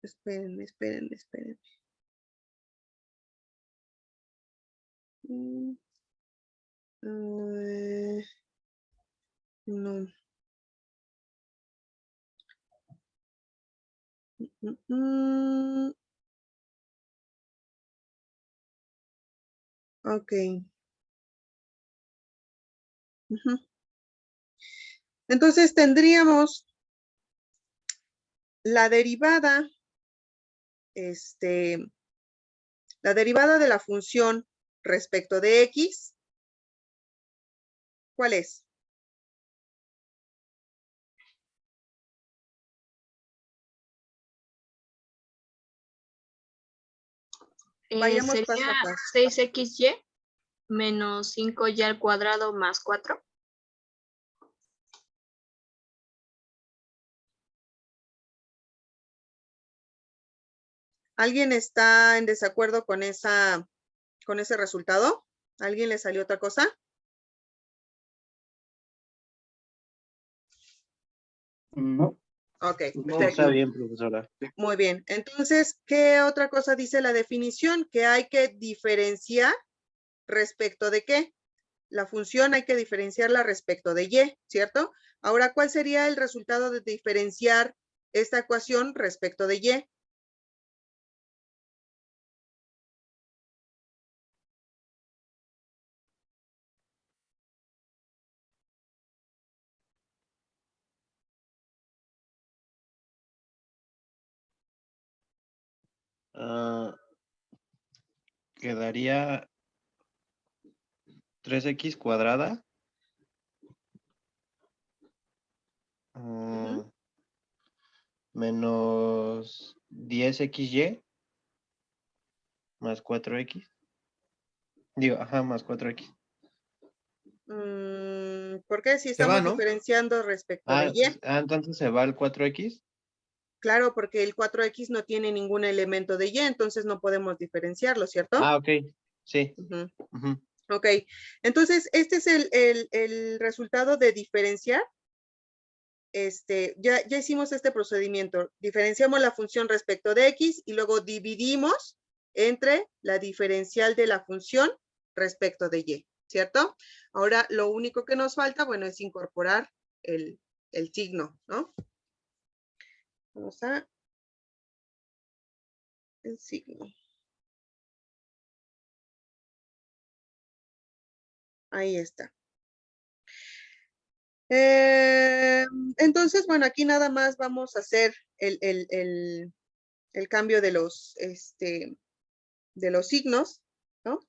Espérenme. No. Ok. Entonces tendríamos la derivada, la derivada de la función respecto de X. ¿Cuál es? Vayamos paso Sería a paso. 6xy menos 5y al cuadrado más 4. ¿Alguien está en desacuerdo con ese resultado? ¿Alguien le salió otra cosa? No. Ok, No, perfecto. está bien, profesora. Muy bien. Entonces, ¿qué otra cosa dice la definición? Que hay que diferenciar respecto de qué. La función hay que diferenciarla respecto de y, ¿cierto? Ahora, ¿cuál sería el resultado de diferenciar esta ecuación respecto de y? Quedaría 3x cuadrada menos 10xy más 4x. Digo, ajá, más 4x. ¿Por qué? Si Se va, estamos ¿no? diferenciando respecto de y. Entonces se va el 4x. Claro, porque el 4x no tiene ningún elemento de y, entonces no podemos diferenciarlo, ¿cierto? Ok, sí. Ok, entonces este es el resultado de diferenciar. Ya hicimos este procedimiento. Diferenciamos la función respecto de x y luego dividimos entre la diferencial de la función respecto de y, ¿cierto? Ahora lo único que nos falta, bueno, es incorporar el signo, ¿no? Vamos a el signo. Ahí está. Entonces, bueno, aquí nada más vamos a hacer el cambio de los de los signos, ¿no?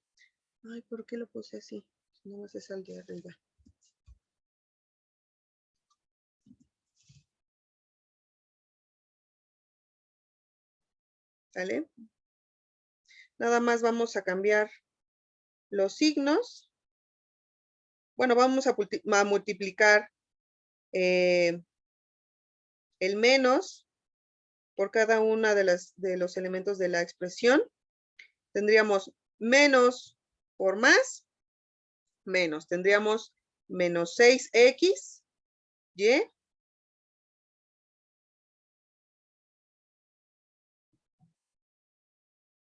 Ay, ¿por qué lo puse así? No me es al de arriba. ¿Vale? Nada más vamos a cambiar los signos. Bueno, vamos a multiplicar el menos por cada una de los elementos de la expresión. Tendríamos menos por más, menos. Tendríamos menos 6x, y.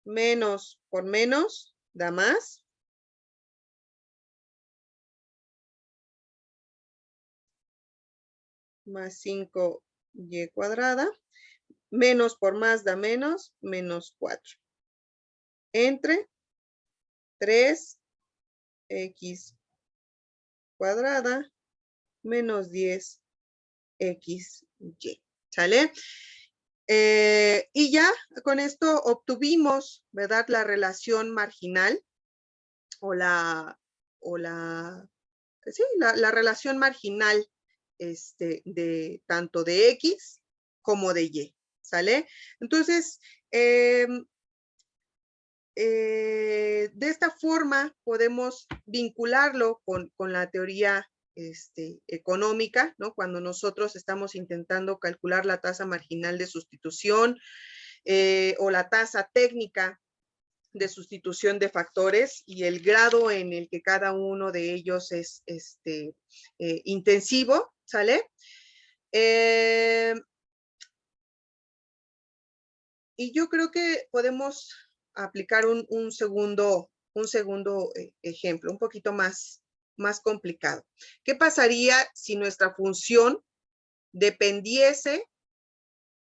Menos por menos da más. Más 5y cuadrada. Menos por más da menos, menos 4. Entre 3x cuadrada menos 10xy. ¿Sale? Y ya con esto obtuvimos, ¿verdad? La relación marginal la relación marginal de tanto de X como de Y, ¿sale? Entonces, de esta forma podemos vincularlo con la teoría económica, ¿no? Cuando nosotros estamos intentando calcular la tasa marginal de sustitución o la tasa técnica de sustitución de factores y el grado en el que cada uno de ellos es intensivo, ¿sale? Y yo creo que podemos aplicar un segundo ejemplo, un poquito más complicado. ¿Qué pasaría si nuestra función dependiese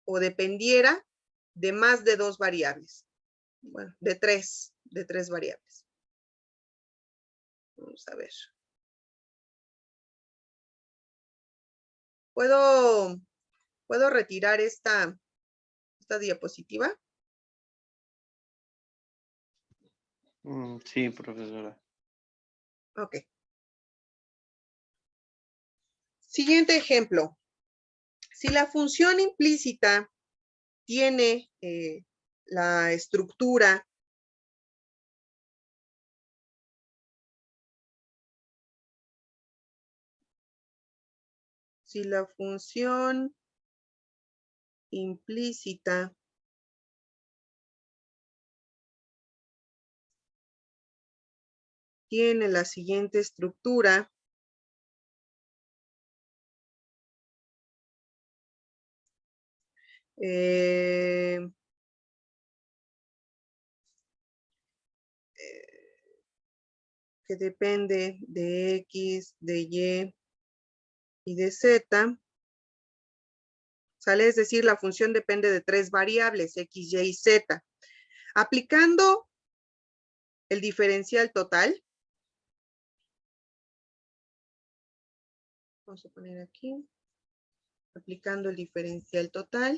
o dependiera de más de dos variables? Bueno, de tres variables. Vamos a ver. ¿Puedo retirar esta diapositiva? Sí, profesora. Ok. Siguiente ejemplo. Si la función implícita tiene la estructura si la función implícita tiene la siguiente estructura, que depende de X, de Y de Z, ¿sale? Es decir, la función depende de tres variables, X, Y y Z. Aplicando el diferencial total, vamos a poner aquí, aplicando el diferencial total,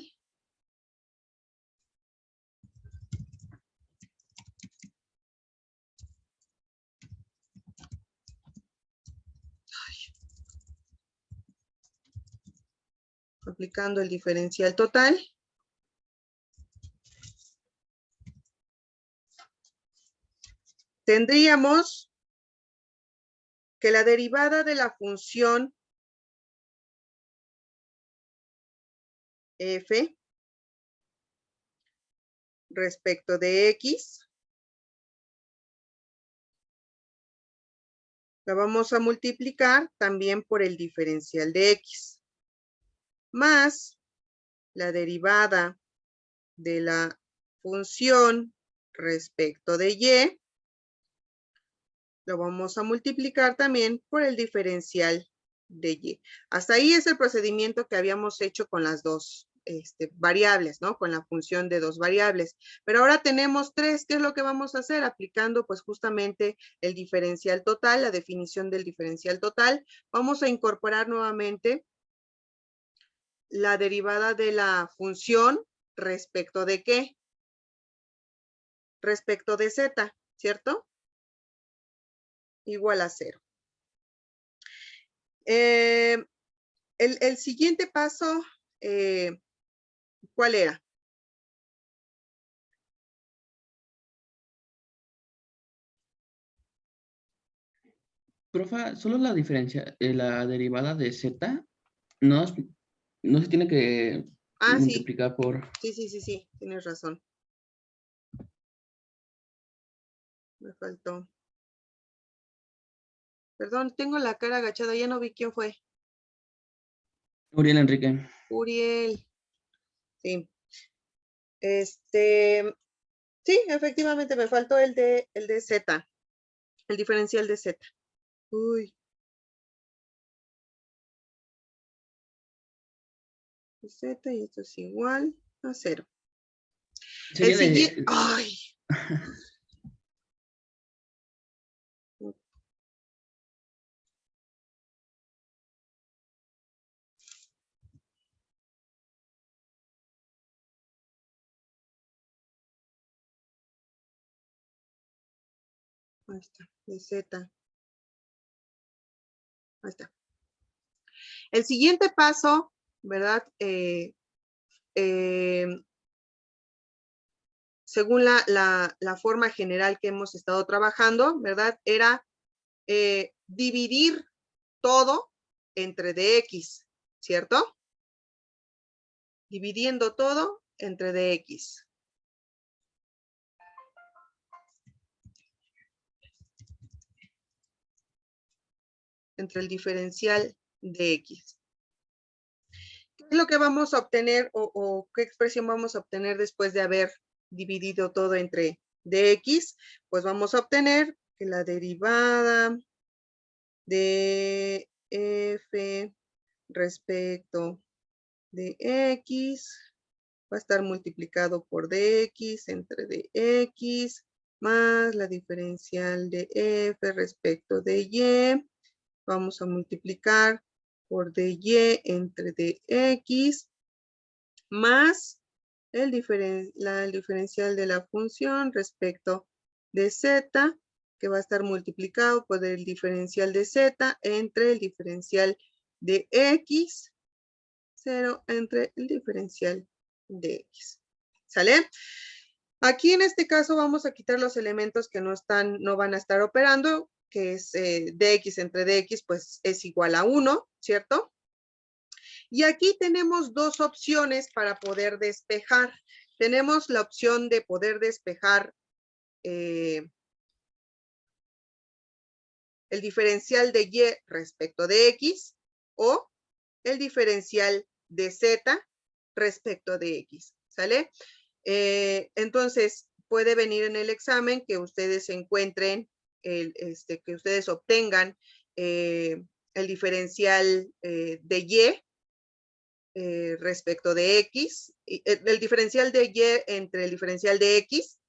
tendríamos que la derivada de la función f respecto de x la vamos a multiplicar también por el diferencial de x, más la derivada de la función respecto de y, lo vamos a multiplicar también por el diferencial de y. Hasta ahí es el procedimiento que habíamos hecho con las dos variables, ¿no? Con la función de dos variables. Pero ahora tenemos tres. ¿Qué es lo que vamos a hacer? Aplicando pues justamente el diferencial total, la definición del diferencial total. Vamos a incorporar nuevamente la derivada de la función respecto de ¿qué? respecto de z, ¿cierto? Igual a 0. El siguiente paso, ¿cuál era? Profa, solo la diferencia, la derivada de z no, no se tiene que Ah, sí, multiplicar por... sí, tienes razón. Me faltó. Perdón, tengo la cara agachada, ya no vi quién fue. Uriel Enrique. Uriel. Sí. Sí, efectivamente me faltó el de z, el diferencial de z. Uy. Z y esto es igual a 0. El Sería siguiente, de... ay. Ahí está, de z. Ahí está. El siguiente paso, ¿verdad? Según la forma general que hemos estado trabajando, ¿verdad? Era dividir todo entre dx, ¿cierto? Dividiendo todo entre dx. Entre el diferencial de x. ¿Qué es lo que vamos a obtener o qué expresión vamos a obtener después de haber dividido todo entre dx? Pues vamos a obtener que la derivada de f respecto de x va a estar multiplicado por dx entre dx más la diferencial de f respecto de y. Vamos a multiplicar por dy entre dx más el diferencial de la función respecto de z, que va a estar multiplicado por el diferencial de z entre el diferencial de x, 0 entre el diferencial de x. ¿Sale? Aquí en este caso vamos a quitar los elementos que no van a estar operando, que es dx entre dx, pues es igual a 1, ¿cierto? Y aquí tenemos dos opciones para poder despejar. Tenemos la opción de poder despejar el diferencial de y respecto de x o el diferencial de z respecto de x, ¿sale? Entonces, puede venir en el examen que ustedes encuentren, que ustedes obtengan el diferencial de y respecto de x, el diferencial de y entre el diferencial de x,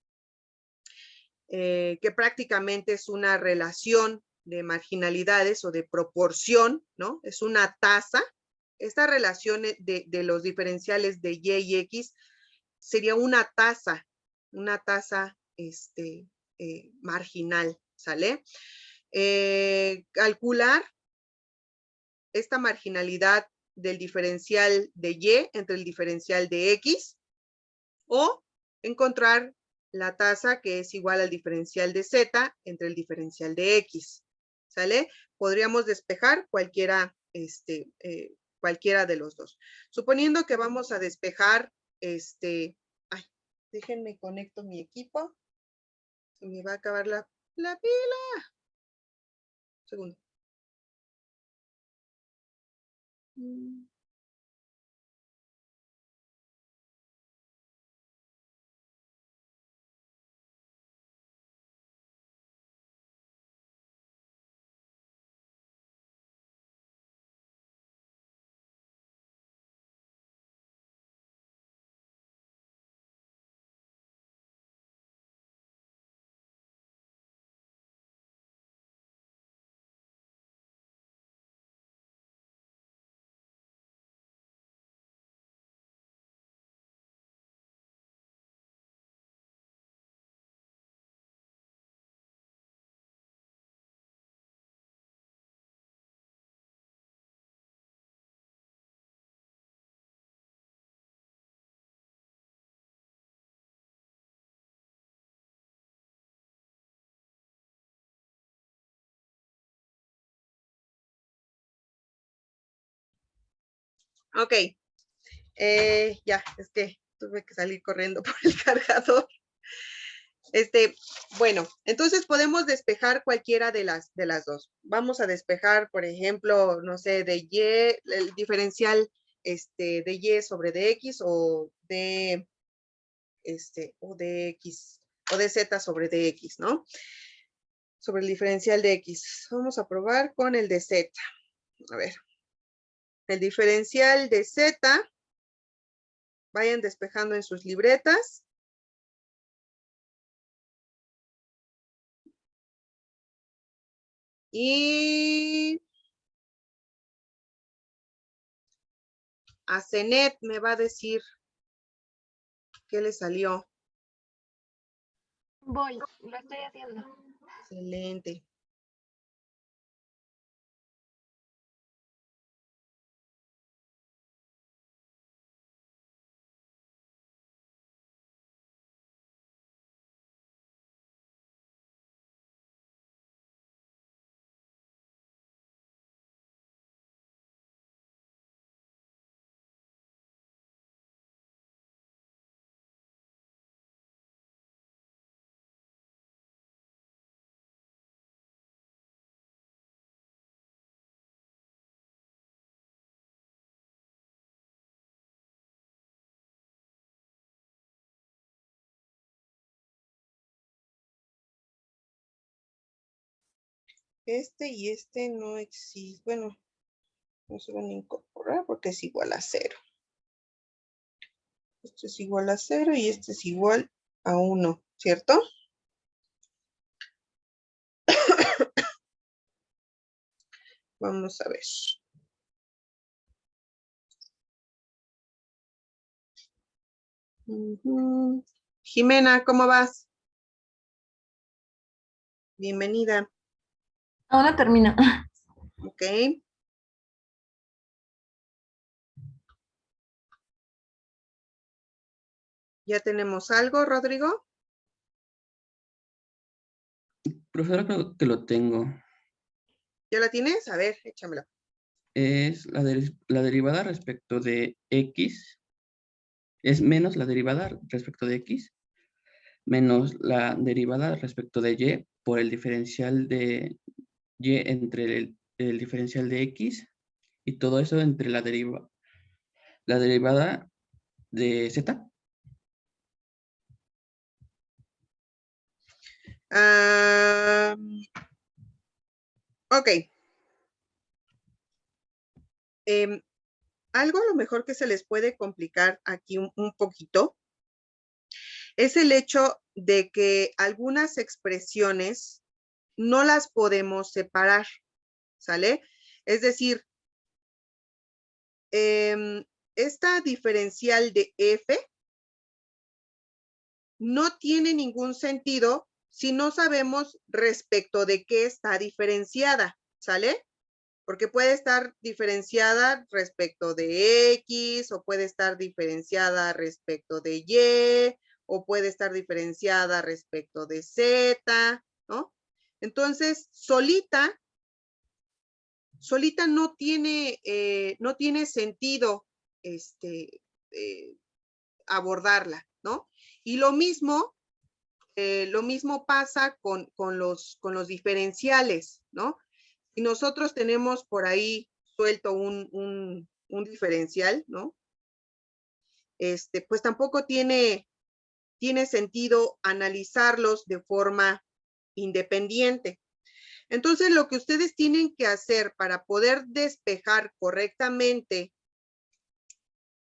que prácticamente es una relación de marginalidades o de proporción, ¿no? Es una tasa. Esta relación de los diferenciales de y x sería una tasa marginal, ¿sale? Calcular esta marginalidad del diferencial de y entre el diferencial de x o encontrar la tasa que es igual al diferencial de z entre el diferencial de x, ¿sale? Podríamos despejar cualquiera de los dos. Suponiendo que vamos a despejar, ay, déjenme conecto mi equipo, se me va a acabar la pila. Segundo. Ok. Ya, es que tuve que salir corriendo por el cargador. Bueno, entonces podemos despejar cualquiera de las dos. Vamos a despejar, por ejemplo, no sé, de Y, el diferencial de Y sobre DX o de X o de Z sobre DX, ¿no? Sobre el diferencial de X. Vamos a probar con el de Z. A ver. El diferencial de Z, vayan despejando en sus libretas. Y a Zenet me va a decir qué le salió. Voy, lo estoy haciendo. Excelente. Y no existe. Bueno, no se van a incorporar porque es igual a 0. Esto es igual a 0 y este es igual a 1, ¿cierto? Vamos a ver. Jimena, ¿cómo vas? Bienvenida. Aún no termino. Ok. ¿Ya tenemos algo, Rodrigo? Profesora, creo que lo tengo. ¿Ya la tienes? A ver, échamela. Es la derivada respecto de X. Es menos la derivada respecto de X menos la derivada respecto de Y por el diferencial de Y entre el diferencial de X y todo eso entre la derivada de Z. Ok. Algo a lo mejor que se les puede complicar aquí un poquito es el hecho de que algunas expresiones no las podemos separar, ¿sale? Es decir, esta diferencial de F no tiene ningún sentido si no sabemos respecto de qué está diferenciada, ¿sale? Porque puede estar diferenciada respecto de X, o puede estar diferenciada respecto de Y, o puede estar diferenciada respecto de Z, ¿no? Entonces, solita no tiene sentido abordarla, ¿no? Y lo mismo pasa con los diferenciales, ¿no? Y nosotros tenemos por ahí suelto un diferencial, ¿no? Pues tampoco tiene sentido analizarlos de forma independiente. Entonces, lo que ustedes tienen que hacer para poder despejar correctamente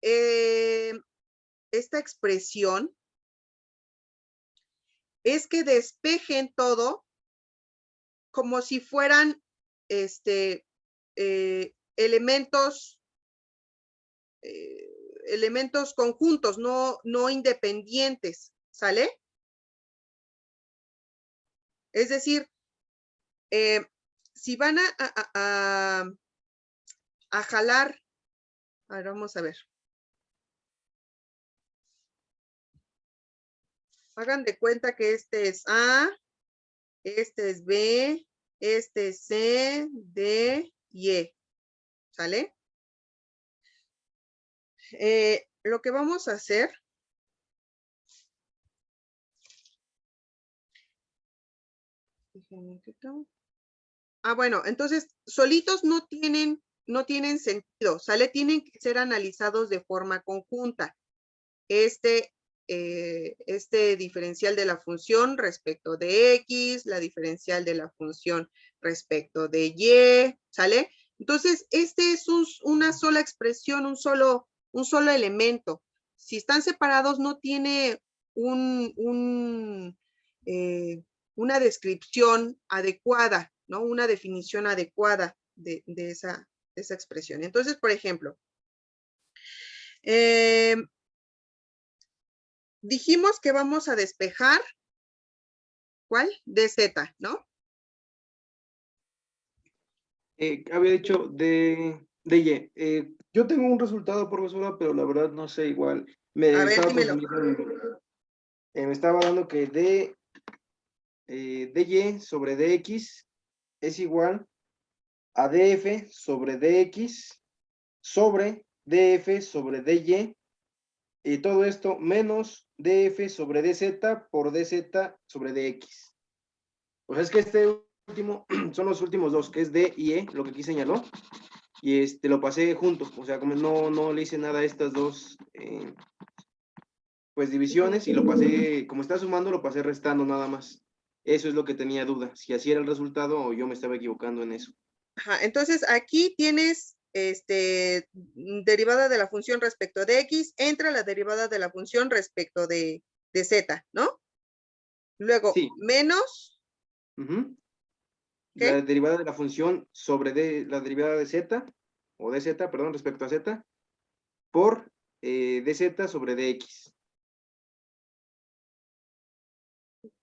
esta expresión es que despejen todo como si fueran elementos conjuntos, no independientes, ¿sale? Es decir, si van a jalar, a ver, vamos a ver. Hagan de cuenta que este es A, este es B, este es C, D y E, ¿sale? Lo que vamos a hacer. Bueno, entonces, solitos no tienen sentido, ¿sale? Tienen que ser analizados de forma conjunta. Este diferencial de la función respecto de X, la diferencial de la función respecto de Y, ¿sale? Entonces, este es una sola expresión, un solo elemento. Si están separados, no tiene una descripción adecuada, ¿no? Una definición adecuada de esa expresión. Entonces, por ejemplo, dijimos que vamos a despejar, ¿cuál? DZ, ¿no? Había dicho de Y. Yo tengo un resultado, profesora, pero la verdad no sé igual. A ver, dímelo. Me estaba dando que DY sobre DX es igual a DF sobre DX sobre DF sobre DY, y todo esto menos DF sobre DZ por DZ sobre DX. O sea, es que este último son los últimos dos, que es D y E, lo que aquí señaló, y lo pasé juntos, o sea, como no le hice nada a estas dos pues divisiones, y lo pasé, como está sumando, lo pasé restando nada más. Eso es lo que tenía duda, si así era el resultado o yo me estaba equivocando en eso. Ajá, entonces aquí tienes derivada de la función respecto de X, entra la derivada de la función respecto de Z, ¿no? Luego, sí. Menos. La derivada de la función sobre la derivada de Z, o de Z, perdón, respecto a Z, por dz sobre dx.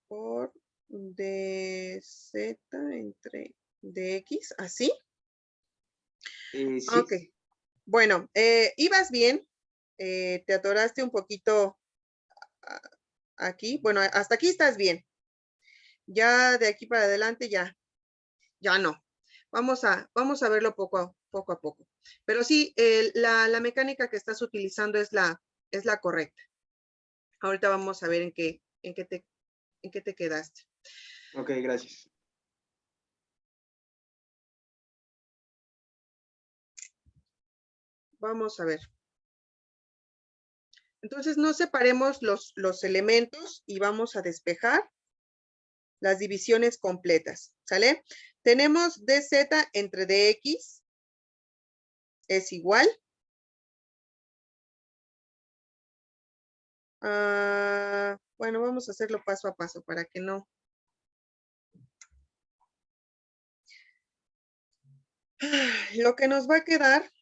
Por dz entre dx, ¿así? Sí. Ok. Bueno, ibas bien. Te atoraste un poquito aquí. Bueno, hasta aquí estás bien. Ya de aquí para adelante ya no. Vamos a verlo poco a poco. Pero sí, la mecánica que estás utilizando es la correcta. Ahorita vamos a ver en qué te quedaste. Ok, gracias. Vamos a ver. Entonces, no separemos los elementos y vamos a despejar las divisiones completas, ¿sale? Tenemos dz entre dx es igual a, bueno, vamos a hacerlo paso a paso para que no. Lo que nos va a quedar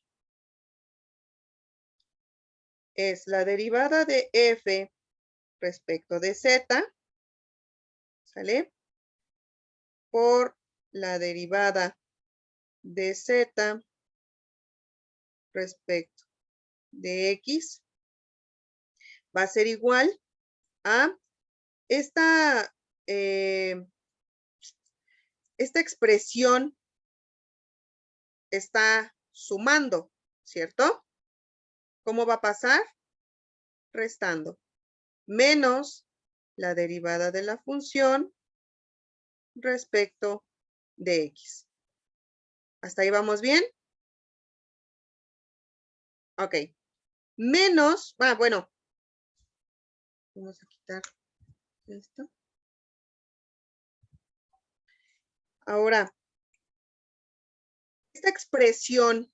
es la derivada de f respecto de z, ¿sale? Por la derivada de z respecto de x va a ser igual a esta expresión está sumando, ¿cierto? ¿Cómo va a pasar? Restando. Menos la derivada de la función respecto de x. ¿Hasta ahí vamos bien? Ok. Menos, bueno. Vamos a quitar esto. Ahora, esta expresión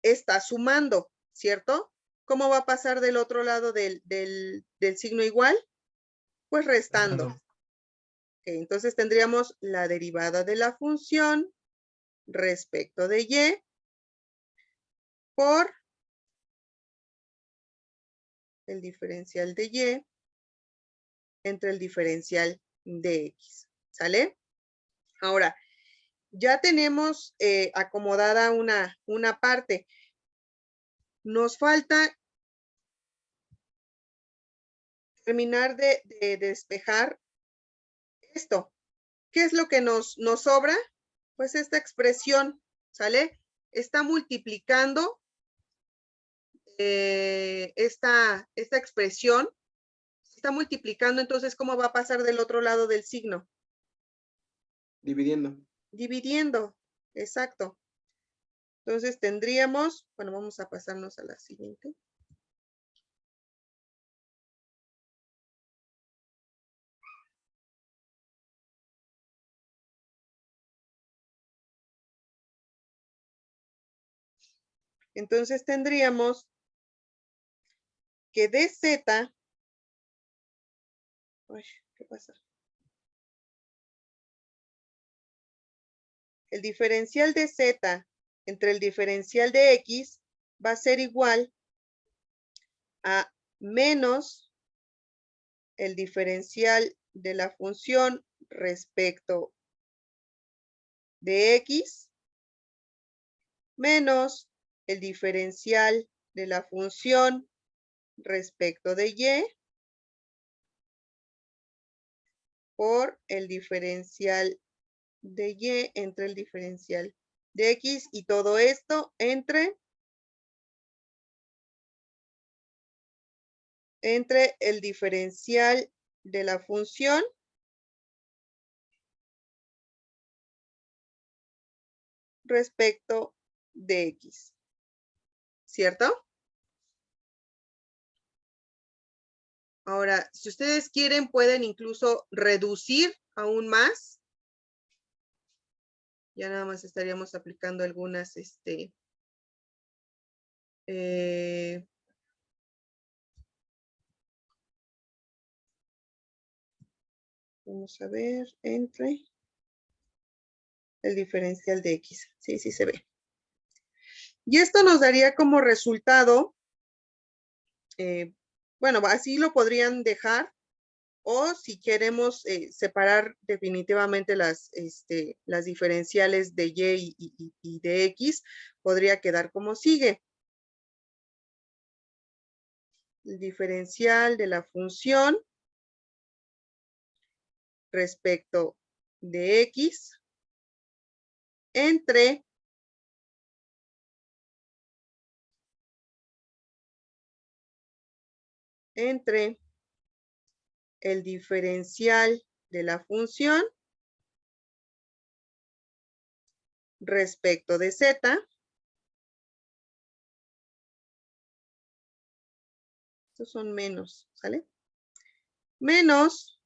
está sumando, ¿cierto? ¿Cómo va a pasar del otro lado del signo igual? Pues restando. Okay, entonces tendríamos la derivada de la función respecto de y por el diferencial de y entre el diferencial de x. ¿Sale? Ahora, ya tenemos acomodada una parte. Nos falta terminar de despejar esto. ¿Qué es lo que nos sobra? Pues esta expresión, ¿sale? Está multiplicando esta expresión se está multiplicando, entonces, ¿cómo va a pasar del otro lado del signo? Dividiendo. Dividiendo, exacto. Entonces tendríamos, bueno, vamos a pasarnos a la siguiente. Entonces tendríamos que dz, uy, ¿qué pasa? El diferencial de z entre el diferencial de x va a ser igual a menos el diferencial de la función respecto de x menos el diferencial de la función respecto de y por el diferencial de y entre el diferencial de x, y todo esto entre el diferencial de la función respecto de x, ¿cierto? Ahora, si ustedes quieren, pueden incluso reducir aún más. Ya nada más estaríamos aplicando algunas, vamos a ver, entre el diferencial de x. Sí, sí se ve. Y esto nos daría como resultado, bueno, así lo podrían dejar, o si queremos separar definitivamente las diferenciales de y y de x, podría quedar como sigue. El diferencial de la función respecto de x entre el diferencial de la función respecto de z. Estos son menos, ¿sale? Menos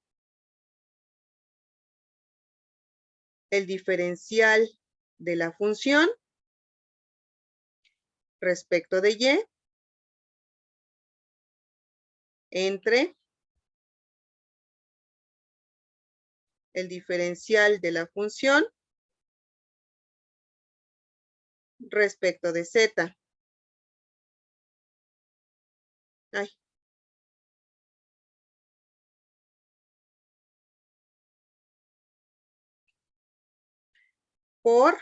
el diferencial de la función respecto de y entre el diferencial de la función respecto de z. Ay. Por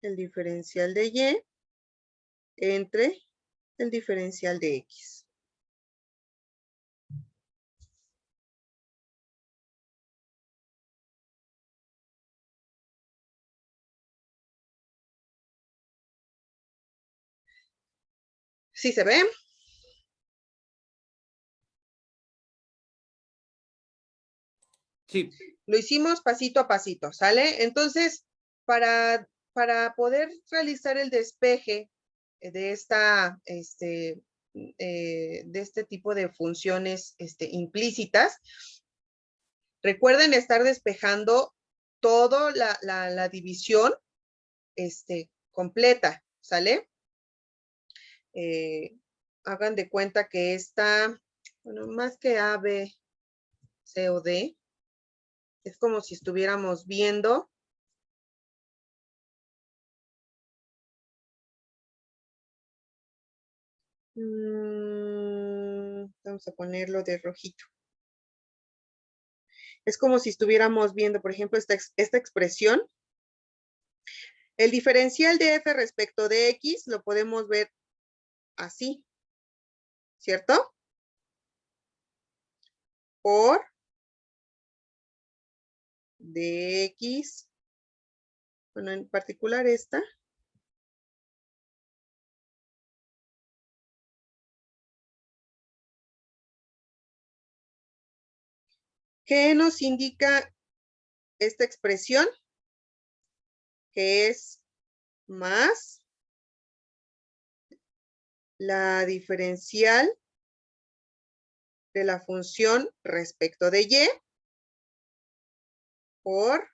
el diferencial de y entre el diferencial de x. ¿Sí se ve? Sí. Lo hicimos pasito a pasito, ¿sale? Entonces, para poder realizar el despeje de este tipo de funciones implícitas, recuerden estar despejando toda la división completa, ¿sale? Hagan de cuenta que esta, bueno, más que A, B, C o D, es como si estuviéramos viendo vamos a ponerlo de rojito. Es como si estuviéramos viendo, por ejemplo, esta expresión. El diferencial de f respecto de x lo podemos ver así, ¿cierto? Por de X, bueno, en particular esta, ¿qué nos indica esta expresión? Que es más la diferencial de la función respecto de Y por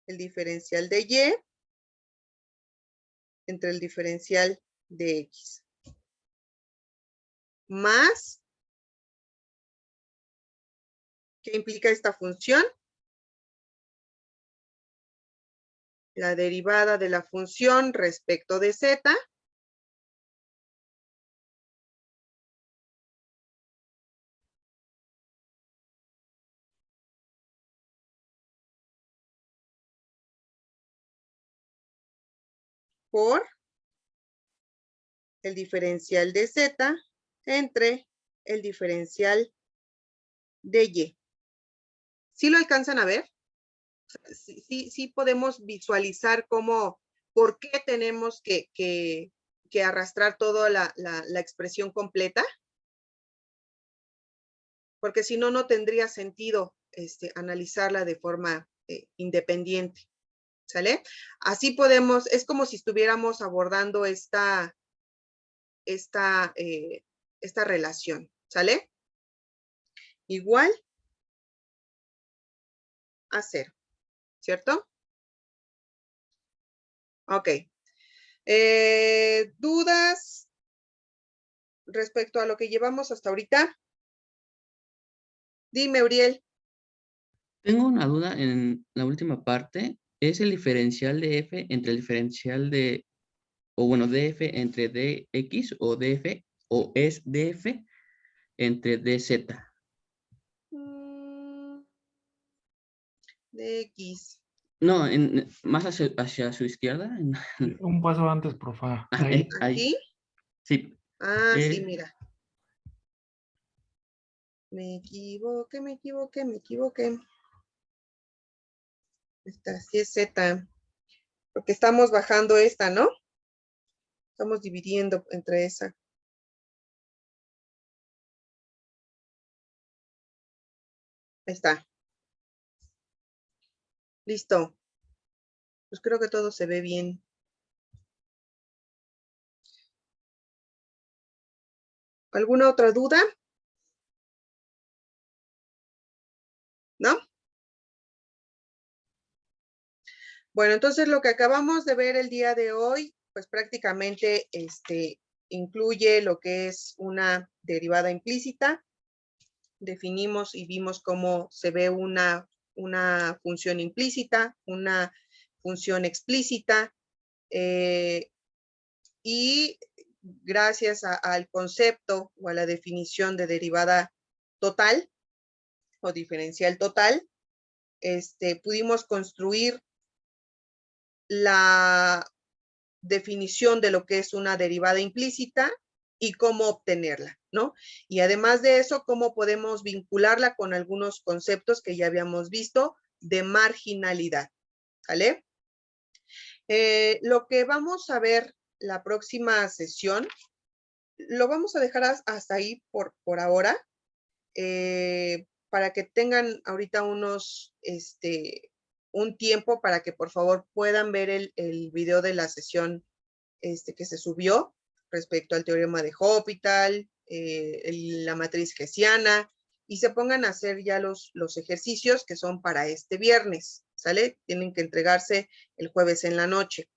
el diferencial de Y entre el diferencial de X. Más, ¿qué implica esta función? La derivada de la función respecto de Z por el diferencial de Z entre el diferencial de Y. ¿Sí lo alcanzan a ver? Sí podemos visualizar cómo, por qué tenemos que arrastrar toda la expresión completa. Porque si no, no tendría sentido analizarla de forma independiente. ¿Sale? Así podemos, es como si estuviéramos abordando esta relación. ¿Sale? Igual a 0. ¿Cierto? Ok. ¿Dudas respecto a lo que llevamos hasta ahorita? Dime, Uriel. Tengo una duda en la última parte. ¿Es el diferencial de f entre el diferencial de, o bueno, df entre dx o df, o es df entre dz? Dx. No, más hacia su izquierda. Un paso antes, profa. Ah, Ahí. ¿Aquí? Sí. Ah, sí, mira. Me equivoqué. Esta sí es Z. Porque estamos bajando esta, ¿no? Estamos dividiendo entre esa. Ahí está. Listo. Pues creo que todo se ve bien. ¿Alguna otra duda? ¿No? Bueno, entonces lo que acabamos de ver el día de hoy, pues prácticamente incluye lo que es una derivada implícita. Definimos y vimos cómo se ve una función implícita, una función explícita, y gracias al concepto o a la definición de derivada total o diferencial total, pudimos construir la definición de lo que es una derivada implícita y cómo obtenerla, ¿no? Y además de eso, cómo podemos vincularla con algunos conceptos que ya habíamos visto de marginalidad, ¿vale? Lo que vamos a ver la próxima sesión, lo vamos a dejar hasta ahí por ahora, para que tengan ahorita un tiempo para que por favor puedan ver el video de la sesión que se subió respecto al teorema de Hospital, la matriz hessiana, y se pongan a hacer ya los ejercicios que son para este viernes, ¿sale? Tienen que entregarse el jueves en la noche.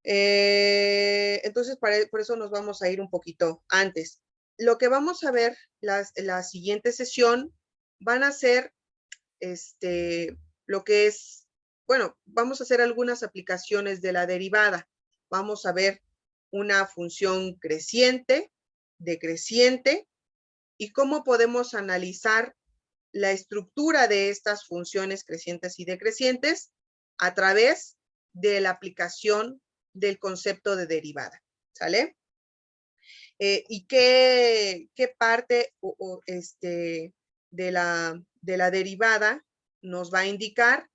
Entonces, por eso nos vamos a ir un poquito antes. Lo que vamos a ver la siguiente sesión van a ser lo que es, bueno, vamos a hacer algunas aplicaciones de la derivada. Vamos a ver una función creciente, decreciente, y cómo podemos analizar la estructura de estas funciones crecientes y decrecientes a través de la aplicación del concepto de derivada, ¿sale? Y qué parte de la derivada nos va a indicar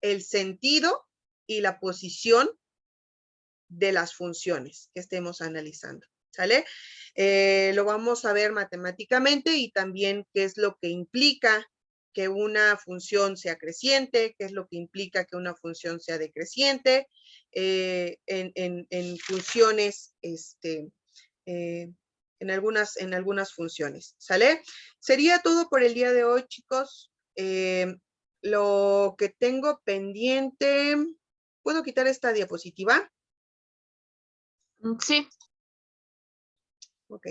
el sentido y la posición de las funciones que estemos analizando, ¿sale? Lo vamos a ver matemáticamente y también qué es lo que implica que una función sea creciente, qué es lo que implica que una función sea decreciente, en funciones, en algunas funciones, ¿sale? Sería todo por el día de hoy, chicos. Lo que tengo pendiente, ¿puedo quitar esta diapositiva? Sí. Ok.